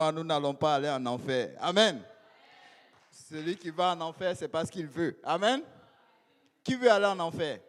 moi, nous n'allons pas aller en enfer. Amen. Celui qui va en enfer, c'est parce qu'il veut. Amen. Qui veut aller en enfer?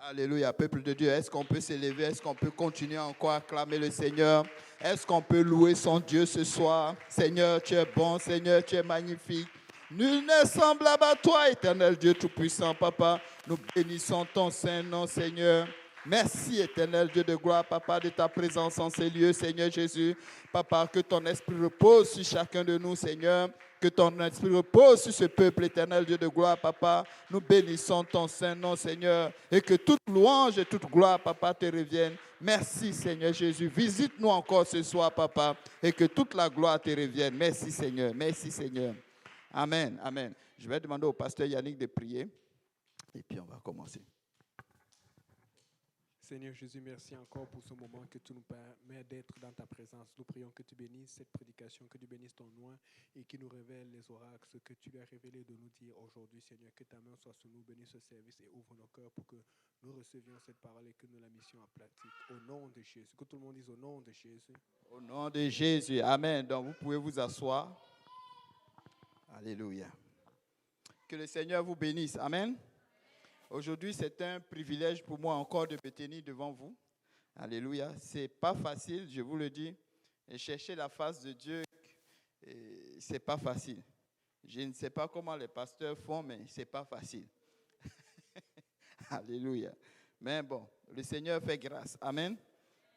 Alléluia, peuple de Dieu. Est-ce qu'on peut s'élever? Est-ce qu'on peut continuer encore à acclamer le Seigneur? Est-ce qu'on peut louer son Dieu ce soir? Seigneur, tu es bon. Seigneur, tu es magnifique. Nul n'est semblable à toi, éternel Dieu Tout-Puissant, Papa. Nous bénissons ton Saint-Nom, Seigneur. Merci, éternel Dieu de gloire, Papa, de ta présence en ces lieux, Seigneur Jésus. Papa, que ton esprit repose sur chacun de nous, Seigneur. Que ton esprit repose sur ce peuple, éternel Dieu de gloire, Papa. Nous bénissons ton Saint-Nom, Seigneur. Et que toute louange et toute gloire, Papa, te revienne. Merci, Seigneur Jésus. Visite-nous encore ce soir, Papa. Et que toute la gloire te revienne. Merci, Seigneur. Merci, Seigneur. Amen. Amen. Je vais demander au pasteur Yannick de prier. Et puis, on va commencer. Seigneur Jésus, merci encore pour ce moment que tu nous permets d'être dans ta présence. Nous prions que tu bénisses cette prédication, que tu bénisses ton nom et qu'il nous révèle les oracles, ce que tu lui as révélé de nous dire aujourd'hui, Seigneur. Que ta main soit sur nous, bénisse ce service et ouvre nos cœurs pour que nous recevions cette parole et que nous la missions en pratique. Au nom de Jésus. Que tout le monde dise au nom de Jésus. Au nom de Jésus. Amen. Donc, vous pouvez vous asseoir. Alléluia. Que le Seigneur vous bénisse. Amen. Aujourd'hui, c'est un privilège pour moi encore de me tenir devant vous. Alléluia. Ce n'est pas facile, je vous le dis. Et chercher la face de Dieu, ce n'est pas facile. Je ne sais pas comment les pasteurs font, mais ce n'est pas facile. Alléluia. Mais bon, le Seigneur fait grâce. Amen.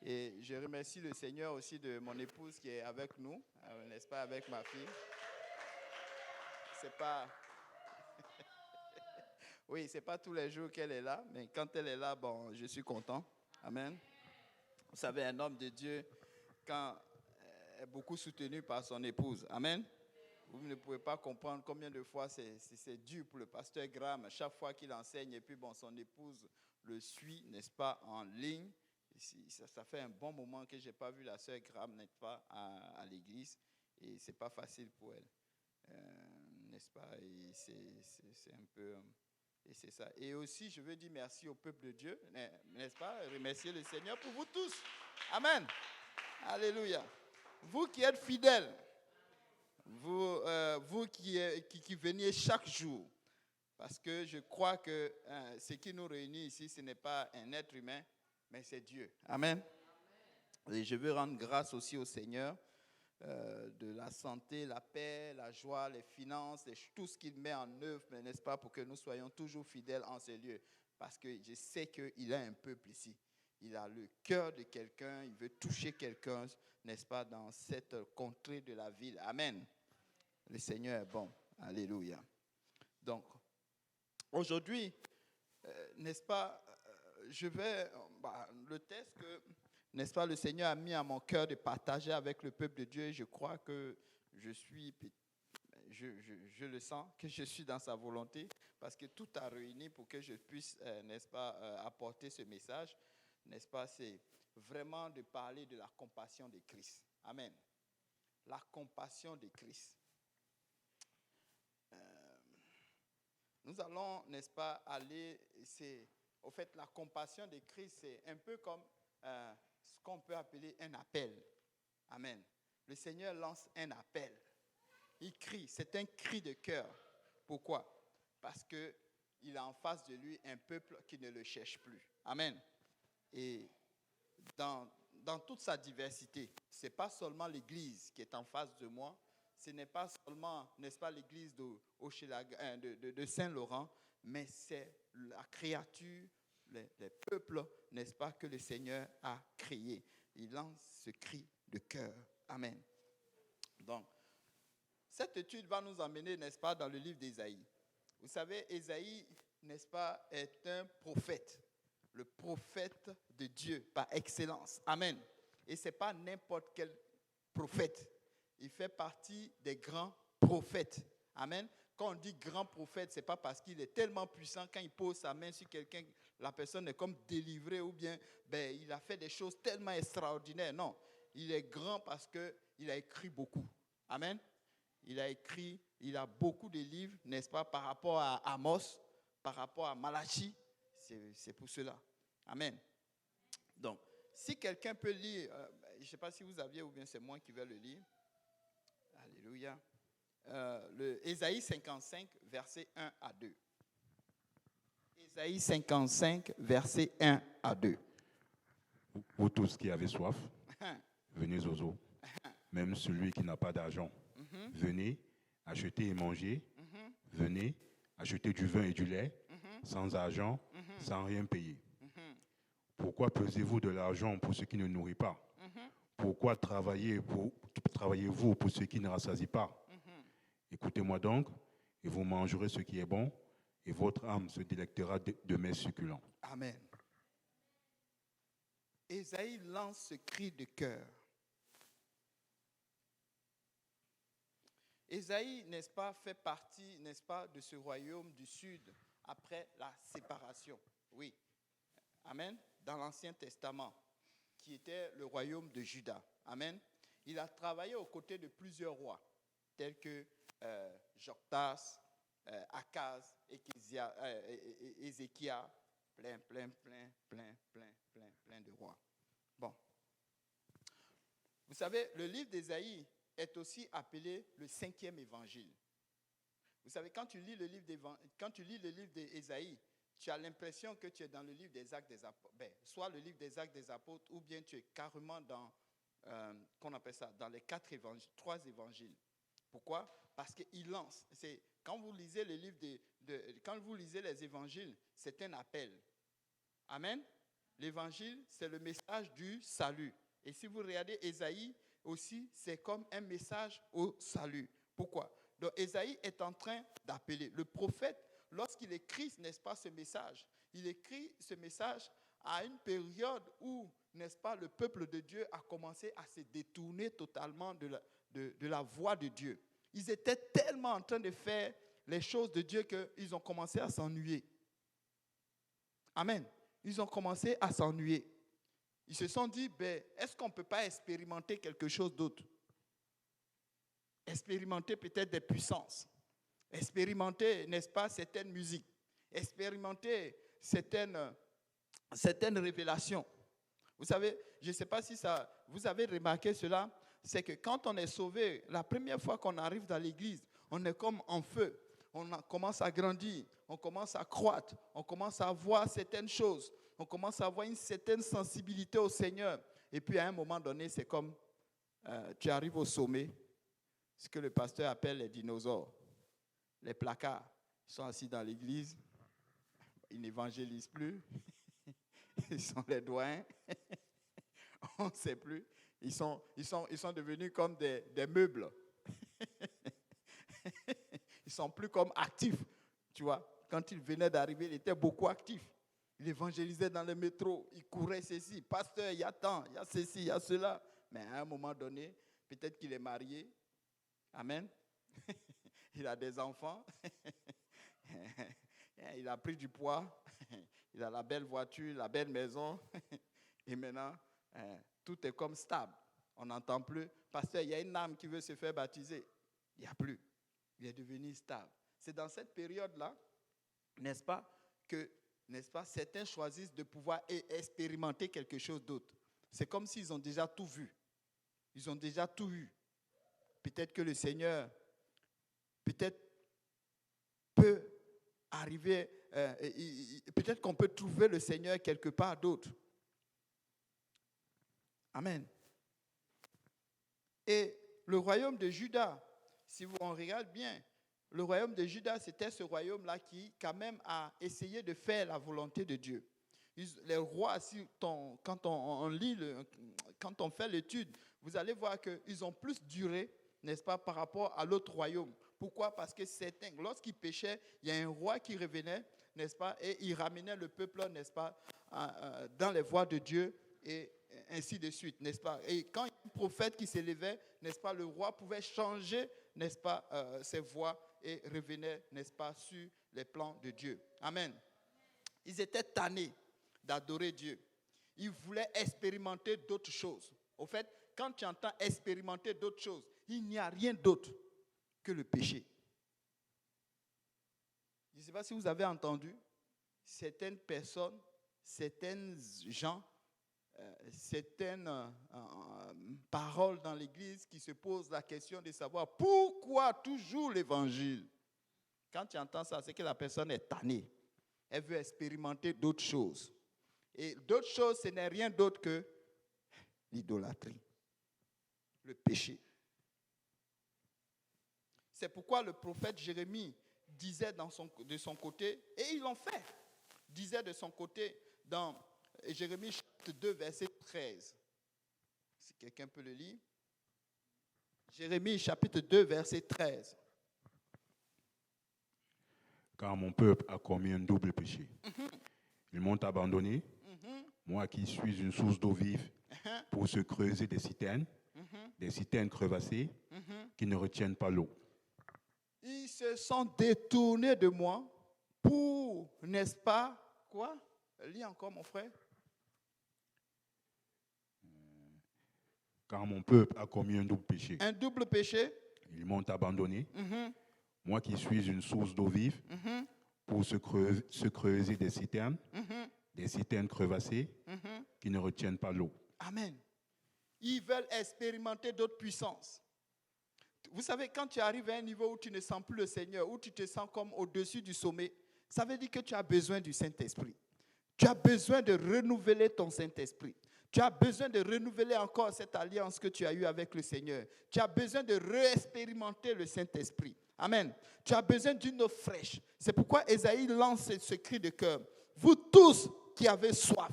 Et je remercie le Seigneur aussi de mon épouse qui est avec nous, n'est-ce pas, avec ma fille. C'est pas... Oui, ce n'est pas tous les jours qu'elle est là, mais quand elle est là, bon, je suis content. Amen. Vous savez, un homme de Dieu, quand est beaucoup soutenu par son épouse. Amen. Vous ne pouvez pas comprendre combien de fois c'est dur pour le pasteur Graham. Chaque fois qu'il enseigne, et puis bon, son épouse le suit, n'est-ce pas, en ligne. Ça fait un bon moment que je n'ai pas vu la sœur Graham, n'est-ce pas, à l'église. Et ce n'est pas facile pour elle. N'est-ce pas? Et c'est un peu... Et c'est ça. Et aussi, je veux dire merci au peuple de Dieu, n'est-ce pas? Remercier le Seigneur pour vous tous. Amen. Alléluia. Vous qui êtes fidèles, vous qui veniez chaque jour, parce que je crois que ce qui nous réunit ici, ce n'est pas un être humain, mais c'est Dieu. Amen. Et je veux rendre grâce aussi au Seigneur. De la santé, la paix, la joie, les finances, tout ce qu'il met en œuvre, n'est-ce pas, pour que nous soyons toujours fidèles en ces lieux. Parce que je sais qu'il a un peuple ici. Il a le cœur de quelqu'un, il veut toucher quelqu'un, n'est-ce pas, dans cette contrée de la ville. Amen. Le Seigneur est bon. Alléluia. Donc, aujourd'hui, n'est-ce pas, je vais, le texte que... N'est-ce pas, le Seigneur a mis à mon cœur de partager avec le peuple de Dieu. Je crois que je le sens, que je suis dans sa volonté, parce que tout a réuni pour que je puisse, n'est-ce pas, apporter ce message. N'est-ce pas, c'est vraiment de parler de la compassion de Christ. Amen. La compassion de Christ. Nous allons, n'est-ce pas, aller, au fait, la compassion de Christ, c'est un peu comme... ce qu'on peut appeler un appel. Amen. Le Seigneur lance un appel. Il crie, c'est un cri de cœur. Pourquoi? Parce qu'il a en face de lui un peuple qui ne le cherche plus. Amen. Et dans toute sa diversité, ce n'est pas seulement l'Église qui est en face de moi, ce n'est pas seulement, n'est-ce pas, l'Église de Saint-Laurent, mais c'est la créature, les peuples, n'est-ce pas, que le Seigneur a créé. Il lance ce cri de cœur. Amen. Donc, cette étude va nous emmener, n'est-ce pas, dans le livre d'Ésaïe. Vous savez, Ésaïe, n'est-ce pas, est un prophète. Le prophète de Dieu par excellence. Amen. Et ce n'est pas n'importe quel prophète. Il fait partie des grands prophètes. Amen. Quand on dit grand prophète, ce n'est pas parce qu'il est tellement puissant, quand il pose sa main sur quelqu'un, la personne est comme délivrée ou bien il a fait des choses tellement extraordinaires. Non, il est grand parce qu'il a écrit beaucoup. Amen. Il a beaucoup de livres, n'est-ce pas, par rapport à Amos, par rapport à Malachi. C'est pour cela. Amen. Donc, si quelqu'un peut lire, je ne sais pas si vous aviez ou bien c'est moi qui vais le lire. Alléluia. Le Ésaïe 55, versets 1 à 2. Ésaïe 55, versets 1 à 2. Vous tous qui avez soif, venez aux eaux. Même celui qui n'a pas d'argent, venez acheter et manger. Venez acheter du vin et du lait, sans argent, sans rien payer. Pourquoi pesez-vous de l'argent pour ce qui ne nourrit pas? Pourquoi travaillez-vous pour ce qui ne rassasie pas? Écoutez-moi donc, et vous mangerez ce qui est bon, et votre âme se délectera de mets succulents. Amen. Ésaïe lance ce cri de cœur. Ésaïe, n'est-ce pas, fait partie, n'est-ce pas, de ce royaume du sud après la séparation. Oui. Amen. Dans l'Ancien Testament, qui était le royaume de Juda. Amen. Il a travaillé aux côtés de plusieurs rois, tels que Jochtas, Akaz, Ézéchias, plein de rois. Bon. Vous savez, le livre d'Ésaïe est aussi appelé le 5e évangile. Vous savez, quand tu lis le livre d'Ésaïe, tu as l'impression que tu es dans le livre des Actes des Apôtres. Soit le livre des Actes des Apôtres, ou bien tu es carrément dans, qu'on appelle ça, dans les 3 évangiles. Pourquoi? Parce qu'il lance. Quand vous lisez le livre quand vous lisez les évangiles, c'est un appel. Amen. L'évangile, c'est le message du salut. Et si vous regardez Ésaïe aussi, c'est comme un message au salut. Pourquoi? Donc Ésaïe est en train d'appeler. Le prophète, lorsqu'il écrit, n'est-ce pas, ce message, il écrit ce message à une période où, n'est-ce pas, le peuple de Dieu a commencé à se détourner totalement de la voie de Dieu. Ils étaient tellement en train de faire les choses de Dieu qu'ils ont commencé à s'ennuyer. Amen. Ils ont commencé à s'ennuyer. Ils se sont dit, est-ce qu'on ne peut pas expérimenter quelque chose d'autre? Expérimenter peut-être des puissances. Expérimenter, n'est-ce pas, certaines musiques. Expérimenter certaines révélations. Vous savez, je ne sais pas si vous avez remarqué cela, c'est que quand on est sauvé, la première fois qu'on arrive dans l'église, on est comme en feu. On commence à grandir, on commence à croître, on commence à voir certaines choses, on commence à avoir une certaine sensibilité au Seigneur. Et puis à un moment donné, c'est comme tu arrives au sommet, ce que le pasteur appelle les dinosaures, les placards. Ils sont assis dans l'église, ils n'évangélisent plus, ils sont les doyens, on ne sait plus. Ils sont devenus comme des meubles. Ils sont plus comme actifs. Tu vois, quand il venait d'arriver, il était beaucoup actif. Il évangélisait dans le métro, il courait ceci. Pasteur, il y a tant, il y a ceci, il y a cela. Mais à un moment donné, peut-être qu'il est marié. Amen. Il a des enfants. Il a pris du poids. Il a la belle voiture, la belle maison. Et maintenant, tout est comme stable. On n'entend plus. Pasteur, il y a une âme qui veut se faire baptiser. Il n'y a plus. Il est devenu stable. C'est dans cette période-là, n'est-ce pas, que, n'est-ce pas, certains choisissent de pouvoir expérimenter quelque chose d'autre. C'est comme s'ils ont déjà tout vu. Ils ont déjà tout eu. Peut-être que le Seigneur, peut-être peut arriver, peut-être qu'on peut trouver le Seigneur quelque part d'autre. Amen. Et le royaume de Juda, si on regarde bien, le royaume de Juda, c'était ce royaume-là qui, quand même, a essayé de faire la volonté de Dieu. Les rois, quand on fait l'étude, vous allez voir qu'ils ont plus duré, n'est-ce pas, par rapport à l'autre royaume. Pourquoi? Parce que certains, lorsqu'ils péchaient, il y a un roi qui revenait, n'est-ce pas, et il ramenait le peuple, n'est-ce pas, dans les voies de Dieu. Et ainsi de suite, n'est-ce pas? Et quand il y a un prophète qui s'élevait, n'est-ce pas, le roi pouvait changer, n'est-ce pas, ses voix et revenait, n'est-ce pas, sur les plans de Dieu. Amen. Ils étaient tannés d'adorer Dieu. Ils voulaient expérimenter d'autres choses. Au fait, quand tu entends expérimenter d'autres choses, il n'y a rien d'autre que le péché. Je ne sais pas si vous avez entendu, certaines personnes, certains gens, certaines paroles dans l'Église qui se posent la question de savoir pourquoi toujours l'Évangile. Quand tu entends ça, c'est que la personne est tannée. Elle veut expérimenter d'autres choses. Et d'autres choses, ce n'est rien d'autre que l'idolâtrie, le péché. C'est pourquoi le prophète Jérémie disait de son côté, et ils l'ont fait, disait de son côté dans Jérémie chapitre 2, verset 13. Si quelqu'un peut le lire. Jérémie chapitre 2, verset 13. Car mon peuple a commis un double péché. Ils m'ont abandonné, moi qui suis une source d'eau vive, pour se creuser des citernes crevassées qui ne retiennent pas l'eau. Ils se sont détournés de moi pour, n'est-ce pas, quoi? Lis encore, mon frère. Car mon peuple a commis un double péché. Un double péché. Ils m'ont abandonné, moi qui suis une source d'eau vive, pour se creuser des citernes crevassées qui ne retiennent pas l'eau. Amen. Ils veulent expérimenter d'autres puissances. Vous savez, quand tu arrives à un niveau où tu ne sens plus le Seigneur, où tu te sens comme au-dessus du sommet, ça veut dire que tu as besoin du Saint-Esprit. Tu as besoin de renouveler ton Saint-Esprit. Tu as besoin de renouveler encore cette alliance que tu as eue avec le Seigneur. Tu as besoin de réexpérimenter le Saint-Esprit. Amen. Tu as besoin d'une eau fraîche. C'est pourquoi Ésaïe lance ce cri de cœur. Vous tous qui avez soif.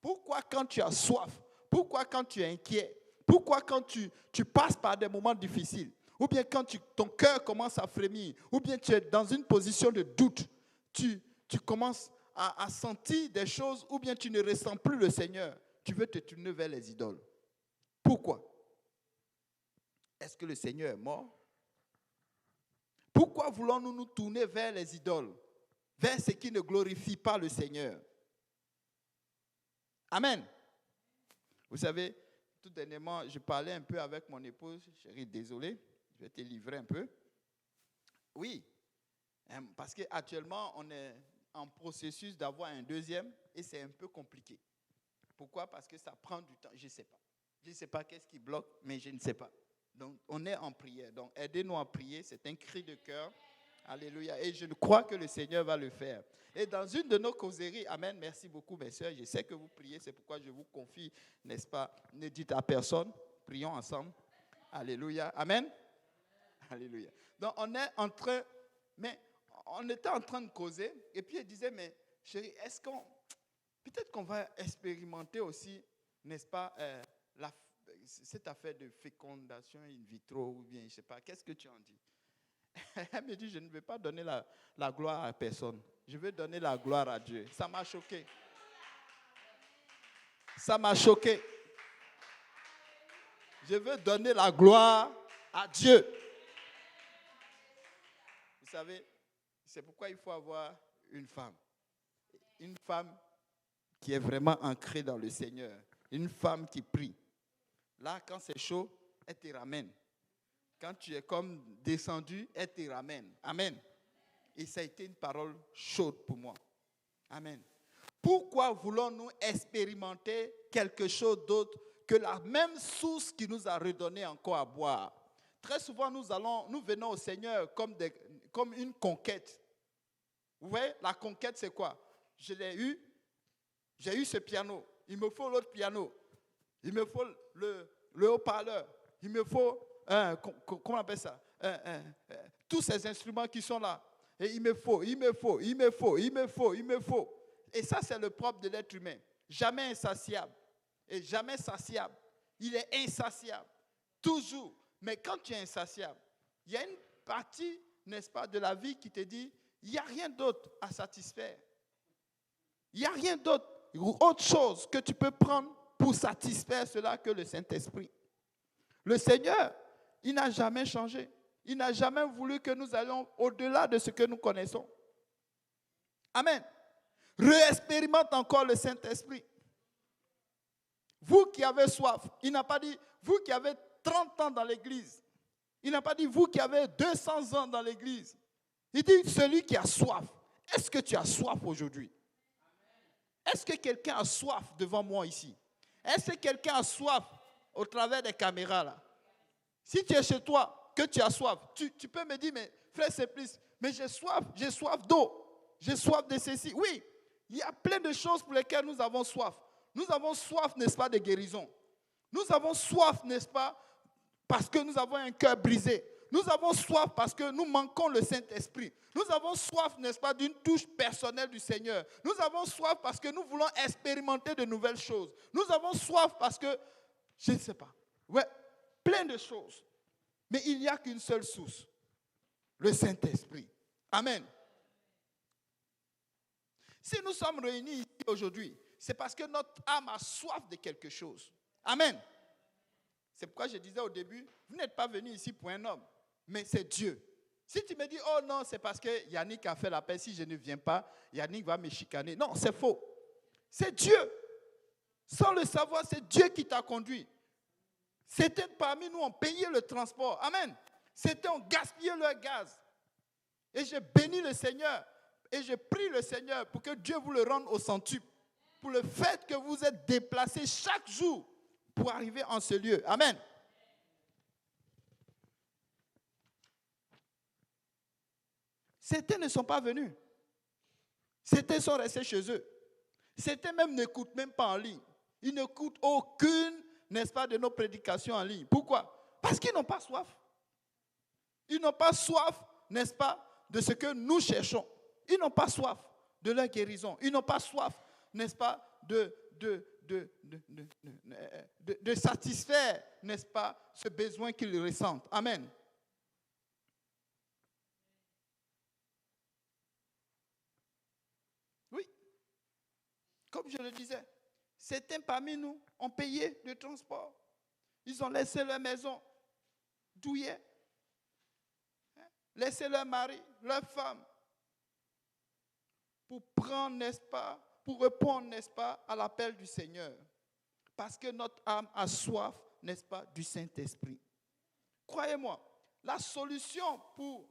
Pourquoi quand tu as soif? Pourquoi quand tu es inquiet? Pourquoi quand tu passes par des moments difficiles? Ou bien quand ton cœur commence à frémir? Ou bien tu es dans une position de doute? Tu commences à sentir des choses, ou bien tu ne ressens plus le Seigneur. Tu veux te tourner vers les idoles. Pourquoi? Est-ce que le Seigneur est mort? Pourquoi voulons-nous nous tourner vers les idoles? Vers ce qui ne glorifie pas le Seigneur? Amen. Vous savez, tout dernièrement, je parlais un peu avec mon épouse. Chérie, désolé, je vais te livrer un peu. Oui, parce qu'actuellement, on est en processus d'avoir un deuxième et c'est un peu compliqué. Pourquoi? Parce que ça prend du temps. Je ne sais pas. Je ne sais pas qu'est-ce qui bloque, mais je ne sais pas. Donc, on est en prière. Donc, aidez-nous à prier. C'est un cri de cœur. Alléluia. Et je crois que le Seigneur va le faire. Et dans une de nos causeries, amen, merci beaucoup mes sœurs. Je sais que vous priez, c'est pourquoi je vous confie, n'est-ce pas? Ne dites à personne. Prions ensemble. Alléluia. Amen. Alléluia. Donc, on était en train de causer. Et puis, elle disait, mais chérie, peut-être qu'on va expérimenter aussi, n'est-ce pas, cette affaire de fécondation in vitro ou bien, je ne sais pas, qu'est-ce que tu en dis? Elle me dit, je ne veux pas donner la gloire à personne. Je veux donner la gloire à Dieu. Ça m'a choqué. Ça m'a choqué. Je veux donner la gloire à Dieu. Vous savez, c'est pourquoi il faut avoir une femme. Une femme qui est vraiment ancrée dans le Seigneur. Une femme qui prie. Là, quand c'est chaud, elle te ramène. Quand tu es comme descendu, elle te ramène. Amen. Et ça a été une parole chaude pour moi. Amen. Pourquoi voulons-nous expérimenter quelque chose d'autre que la même source qui nous a redonné encore à boire? Très souvent, nous venons au Seigneur comme une conquête. Vous voyez, la conquête, c'est quoi? J'ai eu ce piano. Il me faut l'autre piano. Il me faut le haut-parleur. Il me faut, comment on appelle ça? Tous ces instruments qui sont là. Et il me faut. Et ça, c'est le propre de l'être humain. Jamais insaciable. Et jamais satiable. Il est insatiable. Toujours. Mais quand tu es insatiable, il y a une partie, n'est-ce pas, de la vie qui te dit, il n'y a rien d'autre à satisfaire. Il n'y a rien d'autre, autre chose que tu peux prendre pour satisfaire cela que le Saint-Esprit. Le Seigneur, il n'a jamais changé. Il n'a jamais voulu que nous allions au-delà de ce que nous connaissons. Amen. Réexpérimente encore le Saint-Esprit. Vous qui avez soif, il n'a pas dit, vous qui avez 30 ans dans l'église, il n'a pas dit, vous qui avez 200 ans dans l'église. Il dit, celui qui a soif. Est-ce que tu as soif aujourd'hui? Est-ce que quelqu'un a soif devant moi ici? Est-ce que quelqu'un a soif au travers des caméras là? Si tu es chez toi, que tu as soif, tu peux me dire, mais frère Simplice, mais j'ai soif d'eau, j'ai soif de ceci. Oui, il y a plein de choses pour lesquelles nous avons soif. Nous avons soif, n'est-ce pas, de guérison. Nous avons soif, n'est-ce pas, parce que nous avons un cœur brisé. Nous avons soif parce que nous manquons le Saint-Esprit. Nous avons soif, n'est-ce pas, d'une touche personnelle du Seigneur. Nous avons soif parce que nous voulons expérimenter de nouvelles choses. Nous avons soif parce que, je ne sais pas, ouais, plein de choses. Mais il n'y a qu'une seule source, le Saint-Esprit. Amen. Si nous sommes réunis ici aujourd'hui, c'est parce que notre âme a soif de quelque chose. Amen. C'est pourquoi je disais au début, vous n'êtes pas venu ici pour un homme, mais c'est Dieu. Si tu me dis, oh non, c'est parce que Yannick a fait la paix, si je ne viens pas, Yannick va me chicaner. Non, c'est faux. C'est Dieu. Sans le savoir, c'est Dieu qui t'a conduit. Certains parmi nous ont payé le transport. Amen. Certains ont gaspillé leur gaz. Et je bénis le Seigneur. Et je prie le Seigneur pour que Dieu vous le rende au centuple. Pour le fait que vous êtes déplacés chaque jour pour arriver en ce lieu. Amen. Certains ne sont pas venus. Certains sont restés chez eux. Certains même n'écoutent même pas en ligne. Ils n'écoutent aucune, n'est-ce pas, de nos prédications en ligne. Pourquoi? Parce qu'ils n'ont pas soif. Ils n'ont pas soif, n'est-ce pas, de ce que nous cherchons. Ils n'ont pas soif de leur guérison. Ils n'ont pas soif, n'est-ce pas, de satisfaire, n'est-ce pas, ce besoin qu'ils ressentent. Amen. Oui. Comme je le disais, certains parmi nous ont payé le transport. Ils ont laissé leur maison douillet, laissé leur mari, leur femme, pour prendre, n'est-ce pas, pour répondre, n'est-ce pas, à l'appel du Seigneur. Parce que notre âme a soif, n'est-ce pas, du Saint-Esprit. Croyez-moi, la solution pour,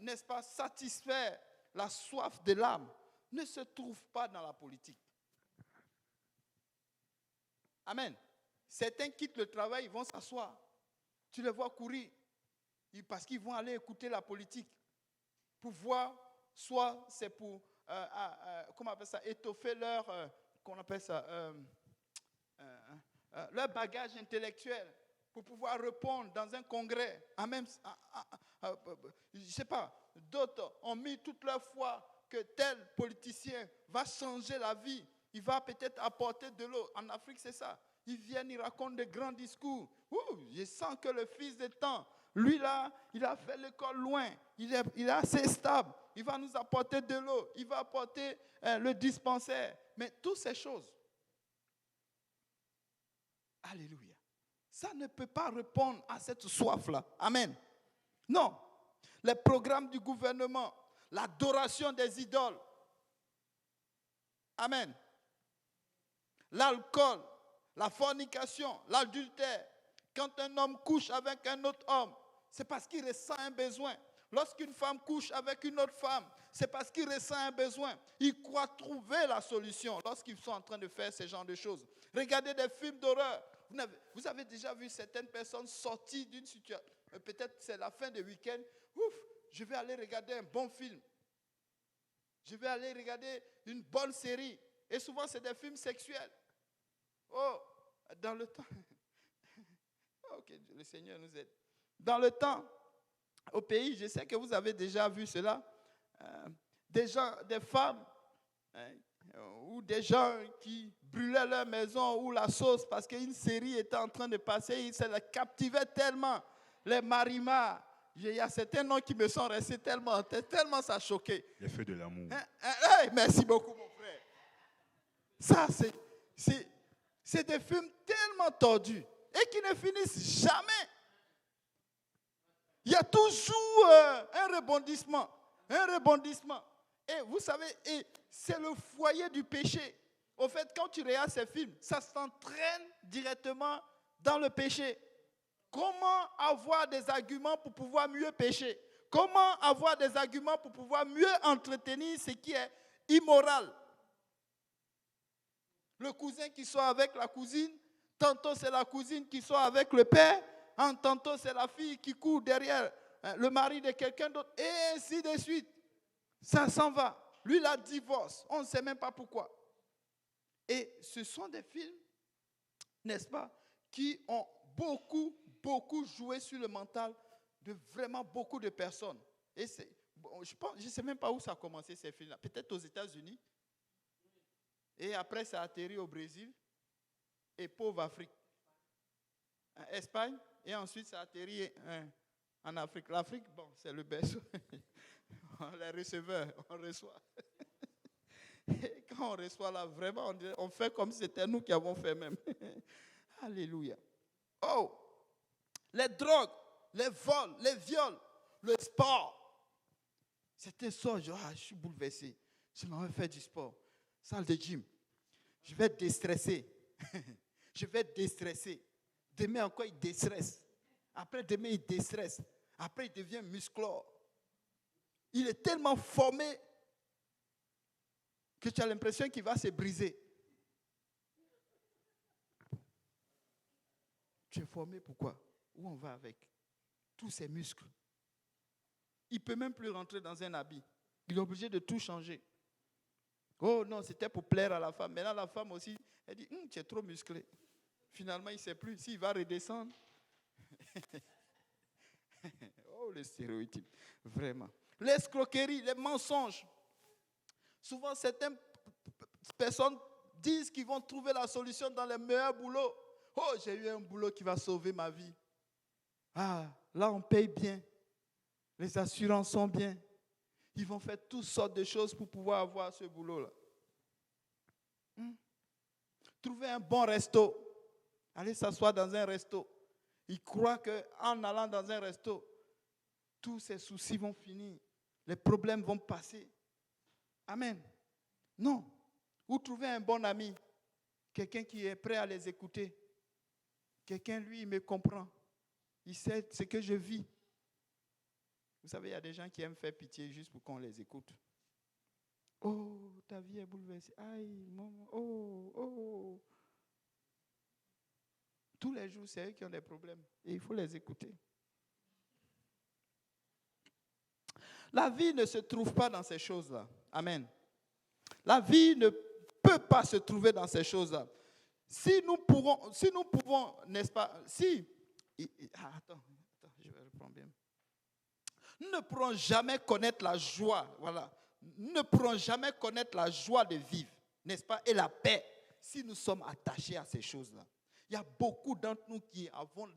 n'est-ce pas, satisfaire la soif de l'âme ne se trouve pas dans la politique. Amen. Certains quittent le travail, ils vont s'asseoir. Tu les vois courir parce qu'ils vont aller écouter la politique pour voir, soit c'est pour comment on appelle ça, étoffer leur, qu'on appelle ça, leur bagage intellectuel pour pouvoir répondre dans un congrès. Je ne sais pas, d'autres ont mis toute leur foi que tel politicien va changer la vie. Il va peut-être apporter de l'eau. En Afrique, c'est ça. Ils viennent, ils racontent de grands discours. Je sens que le fils des temps, lui là, il a fait l'école loin. Il est assez stable. Il va nous apporter de l'eau. Il va apporter le dispensaire. Mais toutes ces choses. Alléluia. Ça ne peut pas répondre à cette soif-là. Amen. Non. Les programmes du gouvernement, l'adoration des idoles. Amen. L'alcool, la fornication, l'adultère. Quand un homme couche avec un autre homme, c'est parce qu'il ressent un besoin. Lorsqu'une femme couche avec une autre femme, c'est parce qu'il ressent un besoin. Il croit trouver la solution lorsqu'ils sont en train de faire ce genre de choses. Regardez des films d'horreur. Vous avez déjà vu certaines personnes sorties d'une situation. Peut-être c'est la fin de week-end. Ouf, je vais aller regarder un bon film. Je vais aller regarder une bonne série. Et souvent, c'est des films sexuels. Oh, dans le temps. Ok, le Seigneur nous aide. Dans le temps, au pays, je sais que vous avez déjà vu cela. Des femmes ou des gens qui brûlaient leur maison ou la sauce parce qu'une série était en train de passer. Ça les captivait tellement. Les marimars. Il y a certains noms qui me sont restés tellement ça a choqué. Les feux de l'amour. Merci beaucoup, mon frère. Ça, C'est des films tellement tordus et qui ne finissent jamais. Il y a toujours un rebondissement. Et vous savez, c'est le foyer du péché. Au fait, quand tu regardes ces films, ça s'entraîne directement dans le péché. Comment avoir des arguments pour pouvoir mieux pécher? Comment avoir des arguments pour pouvoir mieux entretenir ce qui est immoral? Le cousin qui sort avec la cousine, tantôt c'est la cousine qui sort avec le père, tantôt c'est la fille qui court derrière le mari de quelqu'un d'autre, et ainsi de suite. Ça s'en va. Lui, la divorce. On ne sait même pas pourquoi. Et ce sont des films, n'est-ce pas, qui ont beaucoup joué sur le mental de vraiment beaucoup de personnes. Et je ne sais même pas où ça a commencé, ces films-là. Peut-être aux États-Unis. Et après, ça a atterri au Brésil. Et pauvre Afrique. Espagne. Et ensuite, ça a atterri en Afrique. L'Afrique, bon, c'est le berceau. Les receveurs, on reçoit. Et quand on reçoit là, vraiment, on fait comme si c'était nous qui avons fait même. Alléluia. Oh, les drogues, les vols, les viols, le sport. C'était ça, je suis bouleversé. Je m'en vais faire du sport. Salle de gym. Je vais être déstressé. Demain encore, il déstresse. Après, demain, il déstresse. Après, il devient musclore. Il est tellement formé que tu as l'impression qu'il va se briser. Tu es formé pourquoi? Où on va avec tous ces muscles? Il ne peut même plus rentrer dans un habit. Il est obligé de tout changer. Oh non, c'était pour plaire à la femme. Maintenant, la femme aussi, elle dit, tu es trop musclé. Finalement, il ne sait plus s'il va redescendre. Oh, les stéréotypes, vraiment. L'escroquerie, les mensonges. Souvent, certaines personnes disent qu'ils vont trouver la solution dans les meilleurs boulots. Oh, j'ai eu un boulot qui va sauver ma vie. Ah, là, on paye bien. Les assurances sont bien. Ils vont faire toutes sortes de choses pour pouvoir avoir ce boulot-là. Trouver un bon resto. Aller s'asseoir dans un resto. Ils croient qu'en allant dans un resto, tous ces soucis vont finir. Les problèmes vont passer. Amen. Non. Ou trouver un bon ami. Quelqu'un qui est prêt à les écouter. Quelqu'un, lui, il me comprend. Il sait ce que je vis. Vous savez, il y a des gens qui aiment faire pitié juste pour qu'on les écoute. Oh, ta vie est bouleversée. Aïe, maman. Oh. Tous les jours, c'est eux qui ont des problèmes. Et il faut les écouter. La vie ne se trouve pas dans ces choses-là. Amen. La vie ne peut pas se trouver dans ces choses-là. Si nous pouvons, n'est-ce pas, attends, je vais reprendre bien. Nous ne pourrons jamais connaître la joie, voilà. Nous ne pourrons jamais connaître la joie de vivre, n'est-ce pas, et la paix, si nous sommes attachés à ces choses-là. Il y a beaucoup d'entre nous qui avons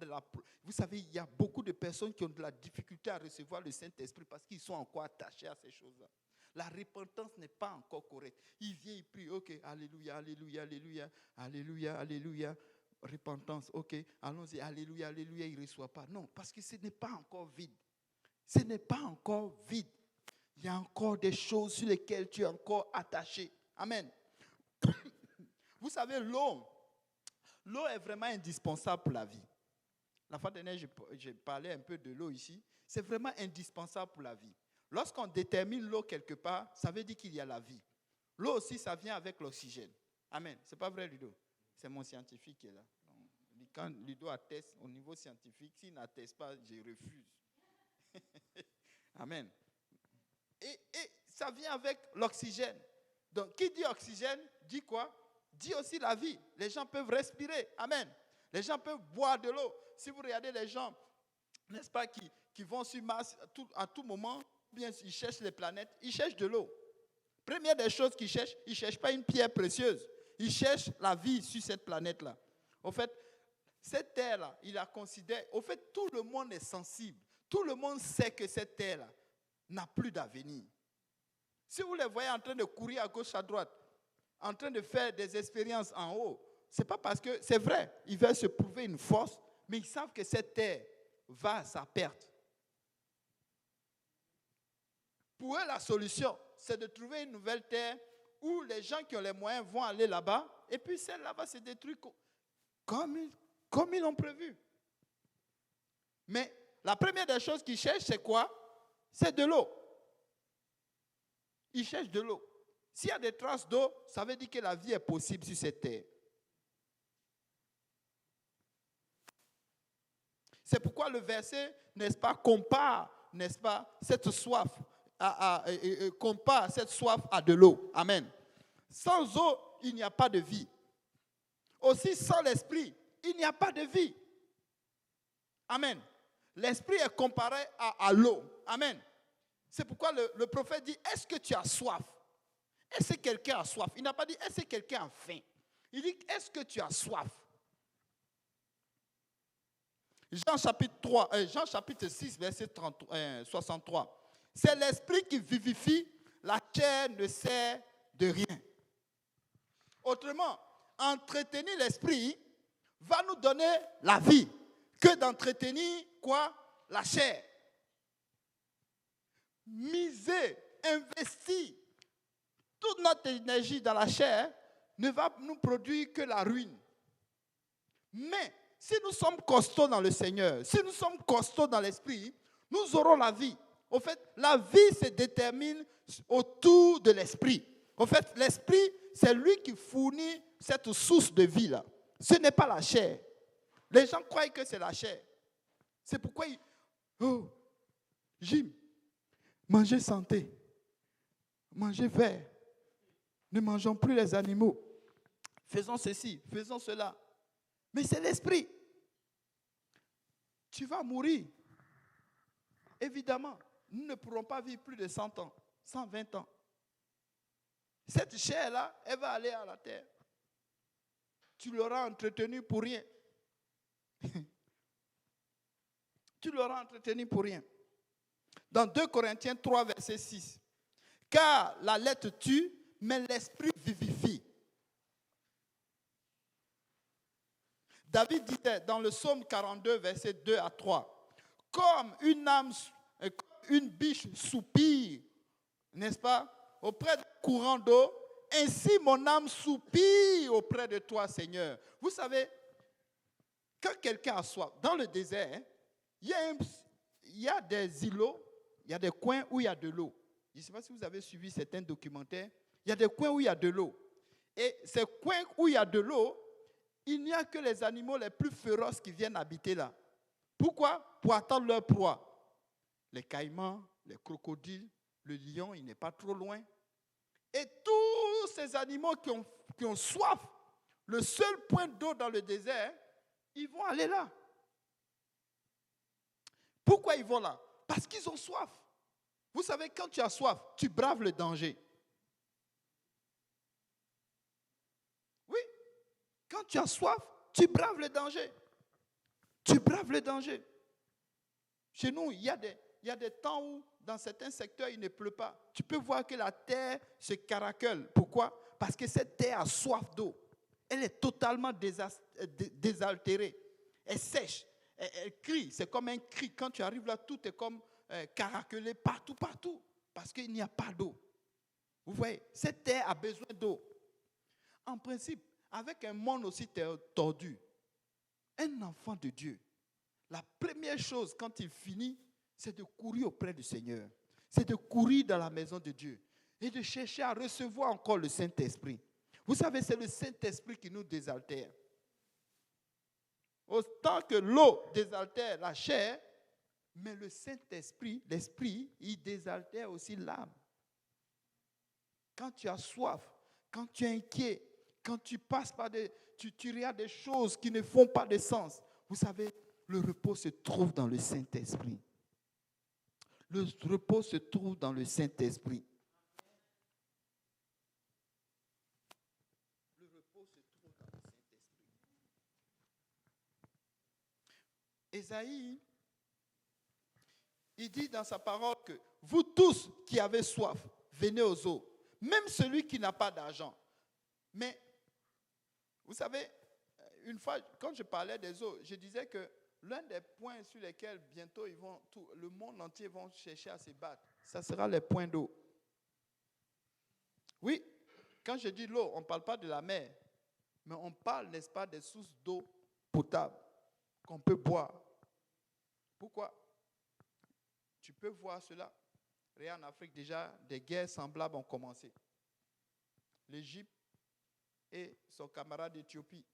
vous savez, il y a beaucoup de personnes qui ont de la difficulté à recevoir le Saint-Esprit parce qu'ils sont encore attachés à ces choses-là. La repentance n'est pas encore correcte. Il vient, il prie, ok, alléluia, alléluia, alléluia, alléluia, alléluia, repentance, ok, allons-y, alléluia, alléluia, il ne reçoit pas. Non, parce que ce n'est pas encore vide. Ce n'est pas encore vide. Il y a encore des choses sur lesquelles tu es encore attaché. Amen. Vous savez, l'eau est vraiment indispensable pour la vie. La fois dernière, j'ai parlé un peu de l'eau ici. C'est vraiment indispensable pour la vie. Lorsqu'on détermine l'eau quelque part, ça veut dire qu'il y a la vie. L'eau aussi, ça vient avec l'oxygène. Amen. C'est pas vrai, Ludo? C'est mon scientifique qui est là. Quand Ludo atteste au niveau scientifique, s'il n'atteste pas, je refuse. Amen. Et ça vient avec l'oxygène. Donc, qui dit oxygène, dit quoi? Dit aussi la vie. Les gens peuvent respirer. Amen. Les gens peuvent boire de l'eau. Si vous regardez les gens, n'est-ce pas, qui vont sur Mars à tout moment, bien ils cherchent les planètes, ils cherchent de l'eau. Première des choses qu'ils cherchent, ils ne cherchent pas une pierre précieuse. Ils cherchent la vie sur cette planète-là. Au fait, cette terre-là, il la considère. Au fait, tout le monde est sensible. Tout le monde sait que cette terre-là n'a plus d'avenir. Si vous les voyez en train de courir à gauche, à droite, en train de faire des expériences en haut, c'est pas parce que, c'est vrai, ils veulent se prouver une force, mais ils savent que cette terre va à sa perte. Pour eux, la solution, c'est de trouver une nouvelle terre où les gens qui ont les moyens vont aller là-bas, et puis celle-là va se détruire comme ils l'ont prévu. Mais la première des choses qu'ils cherchent, c'est quoi? C'est de l'eau. Ils cherchent de l'eau. S'il y a des traces d'eau, ça veut dire que la vie est possible sur cette terre. C'est pourquoi le verset, n'est-ce pas, compare, n'est-ce pas, cette soif, compare cette soif à de l'eau. Amen. Sans eau, il n'y a pas de vie. Aussi, sans l'esprit, il n'y a pas de vie. Amen. L'esprit est comparé à l'eau. Amen. C'est pourquoi le prophète dit, est-ce que tu as soif? Est-ce que quelqu'un a soif? Il n'a pas dit, est-ce que quelqu'un a faim? Il dit, est-ce que tu as soif? Jean chapitre 6, verset 63. C'est l'esprit qui vivifie, la chair ne sert de rien. Autrement, entretenir l'esprit va nous donner la vie que d'entretenir quoi? La chair. Miser, investir toute notre énergie dans la chair ne va nous produire que la ruine. Mais si nous sommes costauds dans le Seigneur, si nous sommes costauds dans l'esprit, nous aurons la vie. En fait, la vie se détermine autour de l'esprit. En fait, l'esprit, c'est lui qui fournit cette source de vie-là. Ce n'est pas la chair. Les gens croient que c'est la chair. C'est pourquoi Jim, mangez santé, mangez vert, ne mangeons plus les animaux, faisons ceci, faisons cela. Mais c'est l'esprit. Tu vas mourir. Évidemment, nous ne pourrons pas vivre plus de 100 ans, 120 ans. Cette chair-là, elle va aller à la terre. Tu l'auras entretenue pour rien. Tu l'auras entretenue pour rien. Dans 2 Corinthiens 3, verset 6. Car la lettre tue, mais l'esprit vivifie. David disait dans le psaume 42, verset 2 à 3, comme une biche soupire, n'est-ce pas, auprès d'un courant d'eau, ainsi mon âme soupire auprès de toi, Seigneur. Vous savez, quand quelqu'un a soif, dans le désert, il y a des îlots, il y a des coins où il y a de l'eau. Je ne sais pas si vous avez suivi certains documentaires. Il y a des coins où il y a de l'eau. Et ces coins où il y a de l'eau, il n'y a que les animaux les plus féroces qui viennent habiter là. Pourquoi? Pour attendre leur proie. Les caïmans, les crocodiles, le lion, il n'est pas trop loin. Et tous ces animaux qui ont soif, le seul point d'eau dans le désert, ils vont aller là. Pourquoi ils vont là? Parce qu'ils ont soif. Vous savez, quand tu as soif, tu braves le danger. Oui, quand tu as soif, tu braves le danger. Tu braves le danger. Chez nous, il y a des temps où, dans certains secteurs, il ne pleut pas. Tu peux voir que la terre se caracole. Pourquoi? Parce que cette terre a soif d'eau. Elle est totalement désaltérée. Elle sèche. Elle crie. C'est comme un cri. Quand tu arrives là, tout est comme caracolé partout. Parce qu'il n'y a pas d'eau. Vous voyez, cette terre a besoin d'eau. En principe, avec un monde aussi tordu, un enfant de Dieu, la première chose quand il finit, c'est de courir auprès du Seigneur. C'est de courir dans la maison de Dieu et de chercher à recevoir encore le Saint-Esprit. Vous savez, c'est le Saint-Esprit qui nous désaltère. Autant que l'eau désaltère la chair, mais le Saint-Esprit, l'Esprit, il désaltère aussi l'âme. Quand tu as soif, quand tu es inquiet, quand tu passes par tu regardes des choses qui ne font pas de sens, vous savez, le repos se trouve dans le Saint-Esprit. Le repos se trouve dans le Saint-Esprit. Le repos se trouve dans le Saint-Esprit. Ésaïe, il dit dans sa parole que vous tous qui avez soif, venez aux eaux. Même celui qui n'a pas d'argent. Mais, vous savez, une fois, quand je parlais des eaux, je disais que l'un des points sur lesquels bientôt le monde entier va chercher à se battre, ça sera les points d'eau. Oui, quand je dis l'eau, on ne parle pas de la mer, mais on parle, n'est-ce pas, des sources d'eau potable qu'on peut boire. Pourquoi? Tu peux voir cela. Regarde, en Afrique, déjà, des guerres semblables ont commencé. L'Égypte et son camarade d'Éthiopie.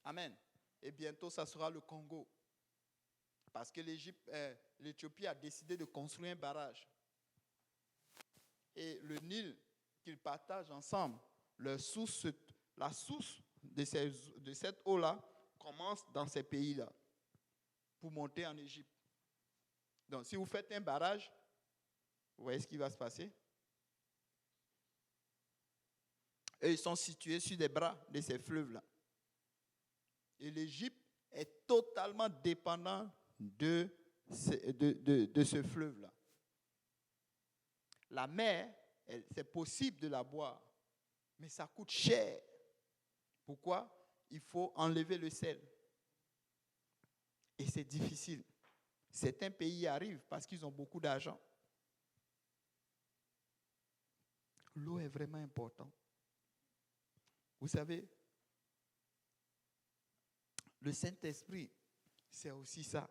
Amen. Et bientôt, ça sera le Congo. Parce que l'Éthiopie a décidé de construire un barrage. Et le Nil qu'ils partagent ensemble, la source de cette eau-là commence dans ces pays-là pour monter en Égypte. Donc, si vous faites un barrage, vous voyez ce qui va se passer? Et ils sont situés sur des bras de ces fleuves-là. Et l'Égypte est totalement dépendante de ce fleuve-là. La mer, c'est possible de la boire, mais ça coûte cher. Pourquoi? Il faut enlever le sel. Et c'est difficile. Certains pays y arrivent parce qu'ils ont beaucoup d'argent. L'eau est vraiment importante. Vous savez, le Saint-Esprit, c'est aussi ça.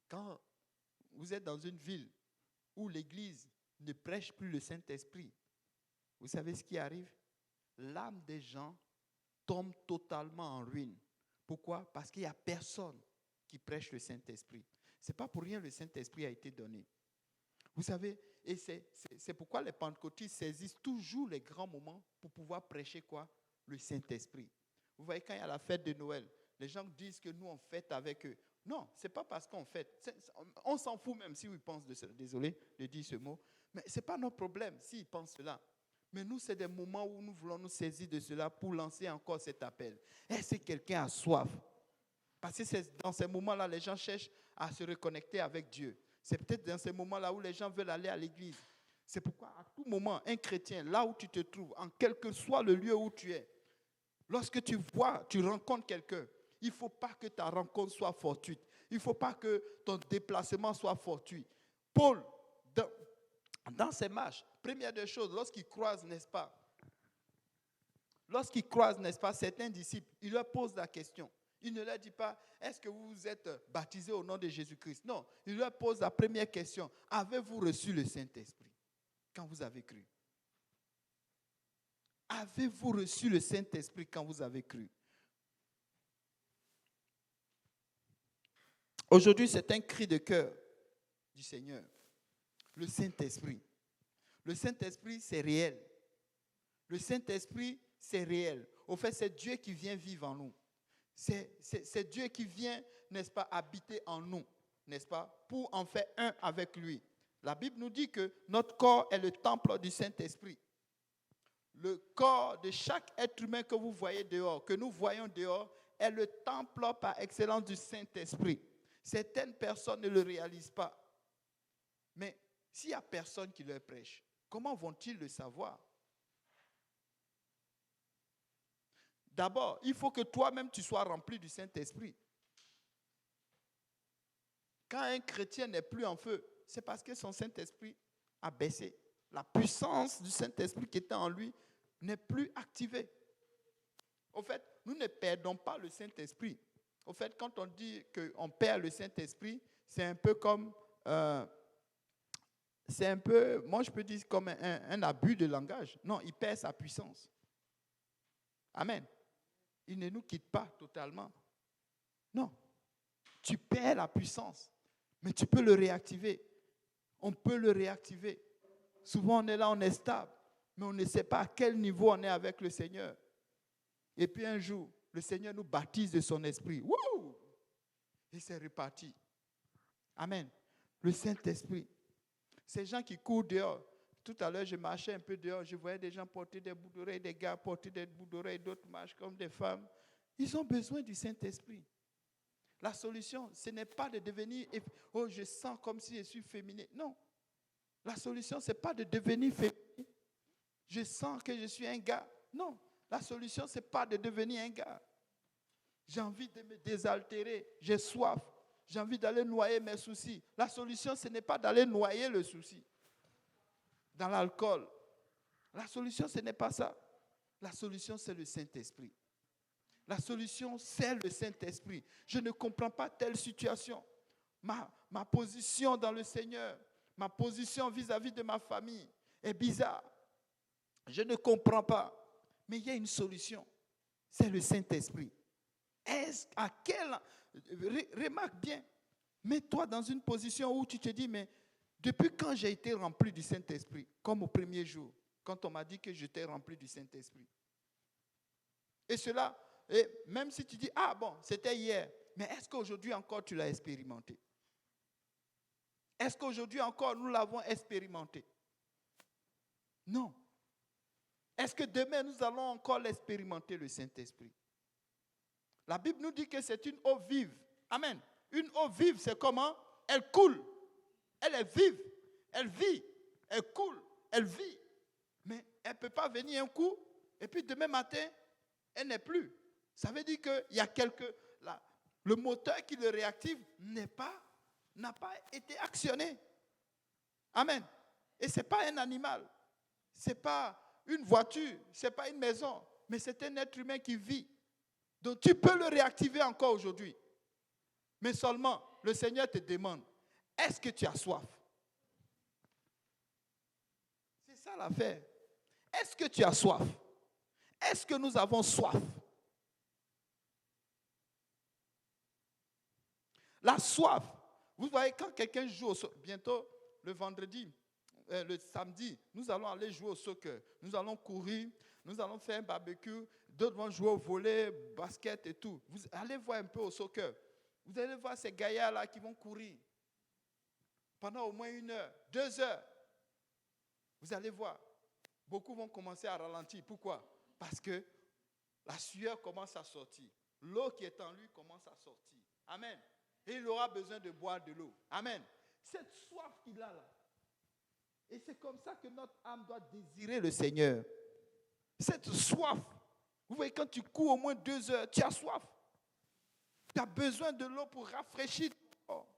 Quand vous êtes dans une ville où l'église ne prêche plus le Saint-Esprit, vous savez ce qui arrive? L'âme des gens tombe totalement en ruine. Pourquoi? Parce qu'il n'y a personne qui prêche le Saint-Esprit. Ce n'est pas pour rien que le Saint-Esprit a été donné. Vous savez, et c'est pourquoi les pentecôtistes saisissent toujours les grands moments pour pouvoir prêcher quoi? Le Saint-Esprit. Vous voyez, quand il y a la fête de Noël, les gens disent que nous, on fête avec eux. Non, ce n'est pas parce qu'on fête. On s'en fout même si ils pensent de cela. Désolé de dire ce mot. Mais ce n'est pas notre problème s'ils pensent cela. Mais nous, c'est des moments où nous voulons nous saisir de cela pour lancer encore cet appel. Est-ce que quelqu'un a soif? Parce que c'est dans ces moments-là, les gens cherchent à se reconnecter avec Dieu. C'est peut-être dans ces moments-là où les gens veulent aller à l'église. C'est pourquoi à tout moment, un chrétien, là où tu te trouves, en quel que soit le lieu où tu es, lorsque tu rencontres quelqu'un, il ne faut pas que ta rencontre soit fortuite. Il ne faut pas que ton déplacement soit fortuit. Paul, dans ses marches, première des choses, lorsqu'il croise, n'est-ce pas, certains disciples, il leur pose la question. Il ne leur dit pas, est-ce que vous vous êtes baptisés au nom de Jésus-Christ? Non, il leur pose la première question. Avez-vous reçu le Saint-Esprit quand vous avez cru? Avez-vous reçu le Saint-Esprit quand vous avez cru? Aujourd'hui, c'est un cri de cœur du Seigneur. Le Saint-Esprit. Le Saint-Esprit, c'est réel. Le Saint-Esprit, c'est réel. Au fait, c'est Dieu qui vient vivre en nous. C'est Dieu qui vient, n'est-ce pas, habiter en nous, n'est-ce pas, pour en faire un avec lui. La Bible nous dit que notre corps est le temple du Saint-Esprit. Le corps de chaque être humain que vous voyez dehors, que nous voyons dehors, est le temple par excellence du Saint-Esprit. Certaines personnes ne le réalisent pas. Mais s'il n'y a personne qui leur prêche, comment vont-ils le savoir? D'abord, il faut que toi-même tu sois rempli du Saint-Esprit. Quand un chrétien n'est plus en feu, c'est parce que son Saint-Esprit a baissé. La puissance du Saint-Esprit qui était en lui n'est plus activée. Au fait, nous ne perdons pas le Saint-Esprit. Au fait, quand on dit qu'on perd le Saint-Esprit, c'est un peu comme, moi je peux dire comme un abus de langage. Non, il perd sa puissance. Amen. Il ne nous quitte pas totalement. Non. Tu perds la puissance, mais tu peux le réactiver. On peut le réactiver. Souvent, on est là, on est stable, mais on ne sait pas à quel niveau on est avec le Seigneur. Et puis un jour, le Seigneur nous baptise de son esprit. Wouh! Et c'est reparti. Amen. Le Saint-Esprit. Ces gens qui courent dehors. Tout à l'heure, je marchais un peu dehors, je voyais des gens porter des bouts d'oreilles, des gars porter des bouts d'oreilles, d'autres marchent comme des femmes. Ils ont besoin du Saint-Esprit. La solution, ce n'est pas de devenir, oh, je sens comme si je suis féminin. Non. La solution, ce n'est pas de devenir féminin. Je sens que je suis un gars. Non. La solution, ce n'est pas de devenir un gars. J'ai envie de me désaltérer, j'ai soif, j'ai envie d'aller noyer mes soucis. La solution, ce n'est pas d'aller noyer le souci dans l'alcool. La solution, ce n'est pas ça. La solution, c'est le Saint-Esprit. La solution, c'est le Saint-Esprit. Je ne comprends pas telle situation. Ma position dans le Seigneur, ma position vis-à-vis de ma famille est bizarre. Je ne comprends pas. Mais il y a une solution. C'est le Saint-Esprit. Remarque bien, mets-toi dans une position où tu te dis, mais depuis quand j'ai été rempli du Saint-Esprit? Comme au premier jour, quand on m'a dit que j'étais rempli du Saint-Esprit. Et cela, et même si tu dis, ah bon, c'était hier, mais est-ce qu'aujourd'hui encore tu l'as expérimenté? Est-ce qu'aujourd'hui encore nous l'avons expérimenté? Non. Est-ce que demain nous allons encore l'expérimenter, le Saint-Esprit? La Bible nous dit que c'est une eau vive. Amen. Une eau vive, c'est comment? Elle coule. Elle est vive. Elle vit. Elle coule. Elle vit. Mais elle ne peut pas venir un coup et puis demain matin, elle n'est plus. Ça veut dire qu'il y a le moteur qui le réactive n'a pas été actionné. Amen. Et ce n'est pas un animal. Ce n'est pas une voiture. Ce n'est pas une maison. Mais c'est un être humain qui vit. Donc tu peux le réactiver encore aujourd'hui. Mais seulement, le Seigneur te demande, est-ce que tu as soif? C'est ça l'affaire. Est-ce que tu as soif? Est-ce que nous avons soif? La soif. Vous voyez, quand quelqu'un joue bientôt le vendredi, le samedi, nous allons aller jouer au soccer. Nous allons courir, nous allons faire un barbecue. D'autres vont jouer au volley, basket et tout. Vous allez voir un peu au soccer. Vous allez voir ces gaillards-là qui vont courir pendant au moins 1 heure, 2 heures. Vous allez voir. Beaucoup vont commencer à ralentir. Pourquoi? Parce que la sueur commence à sortir. L'eau qui est en lui commence à sortir. Amen. Et il aura besoin de boire de l'eau. Amen. Cette soif qu'il a là. Et c'est comme ça que notre âme doit désirer le Seigneur. Cette soif. Vous voyez, quand tu cours au moins 2 heures, tu as soif. Tu as besoin de l'eau pour rafraîchir ton corps.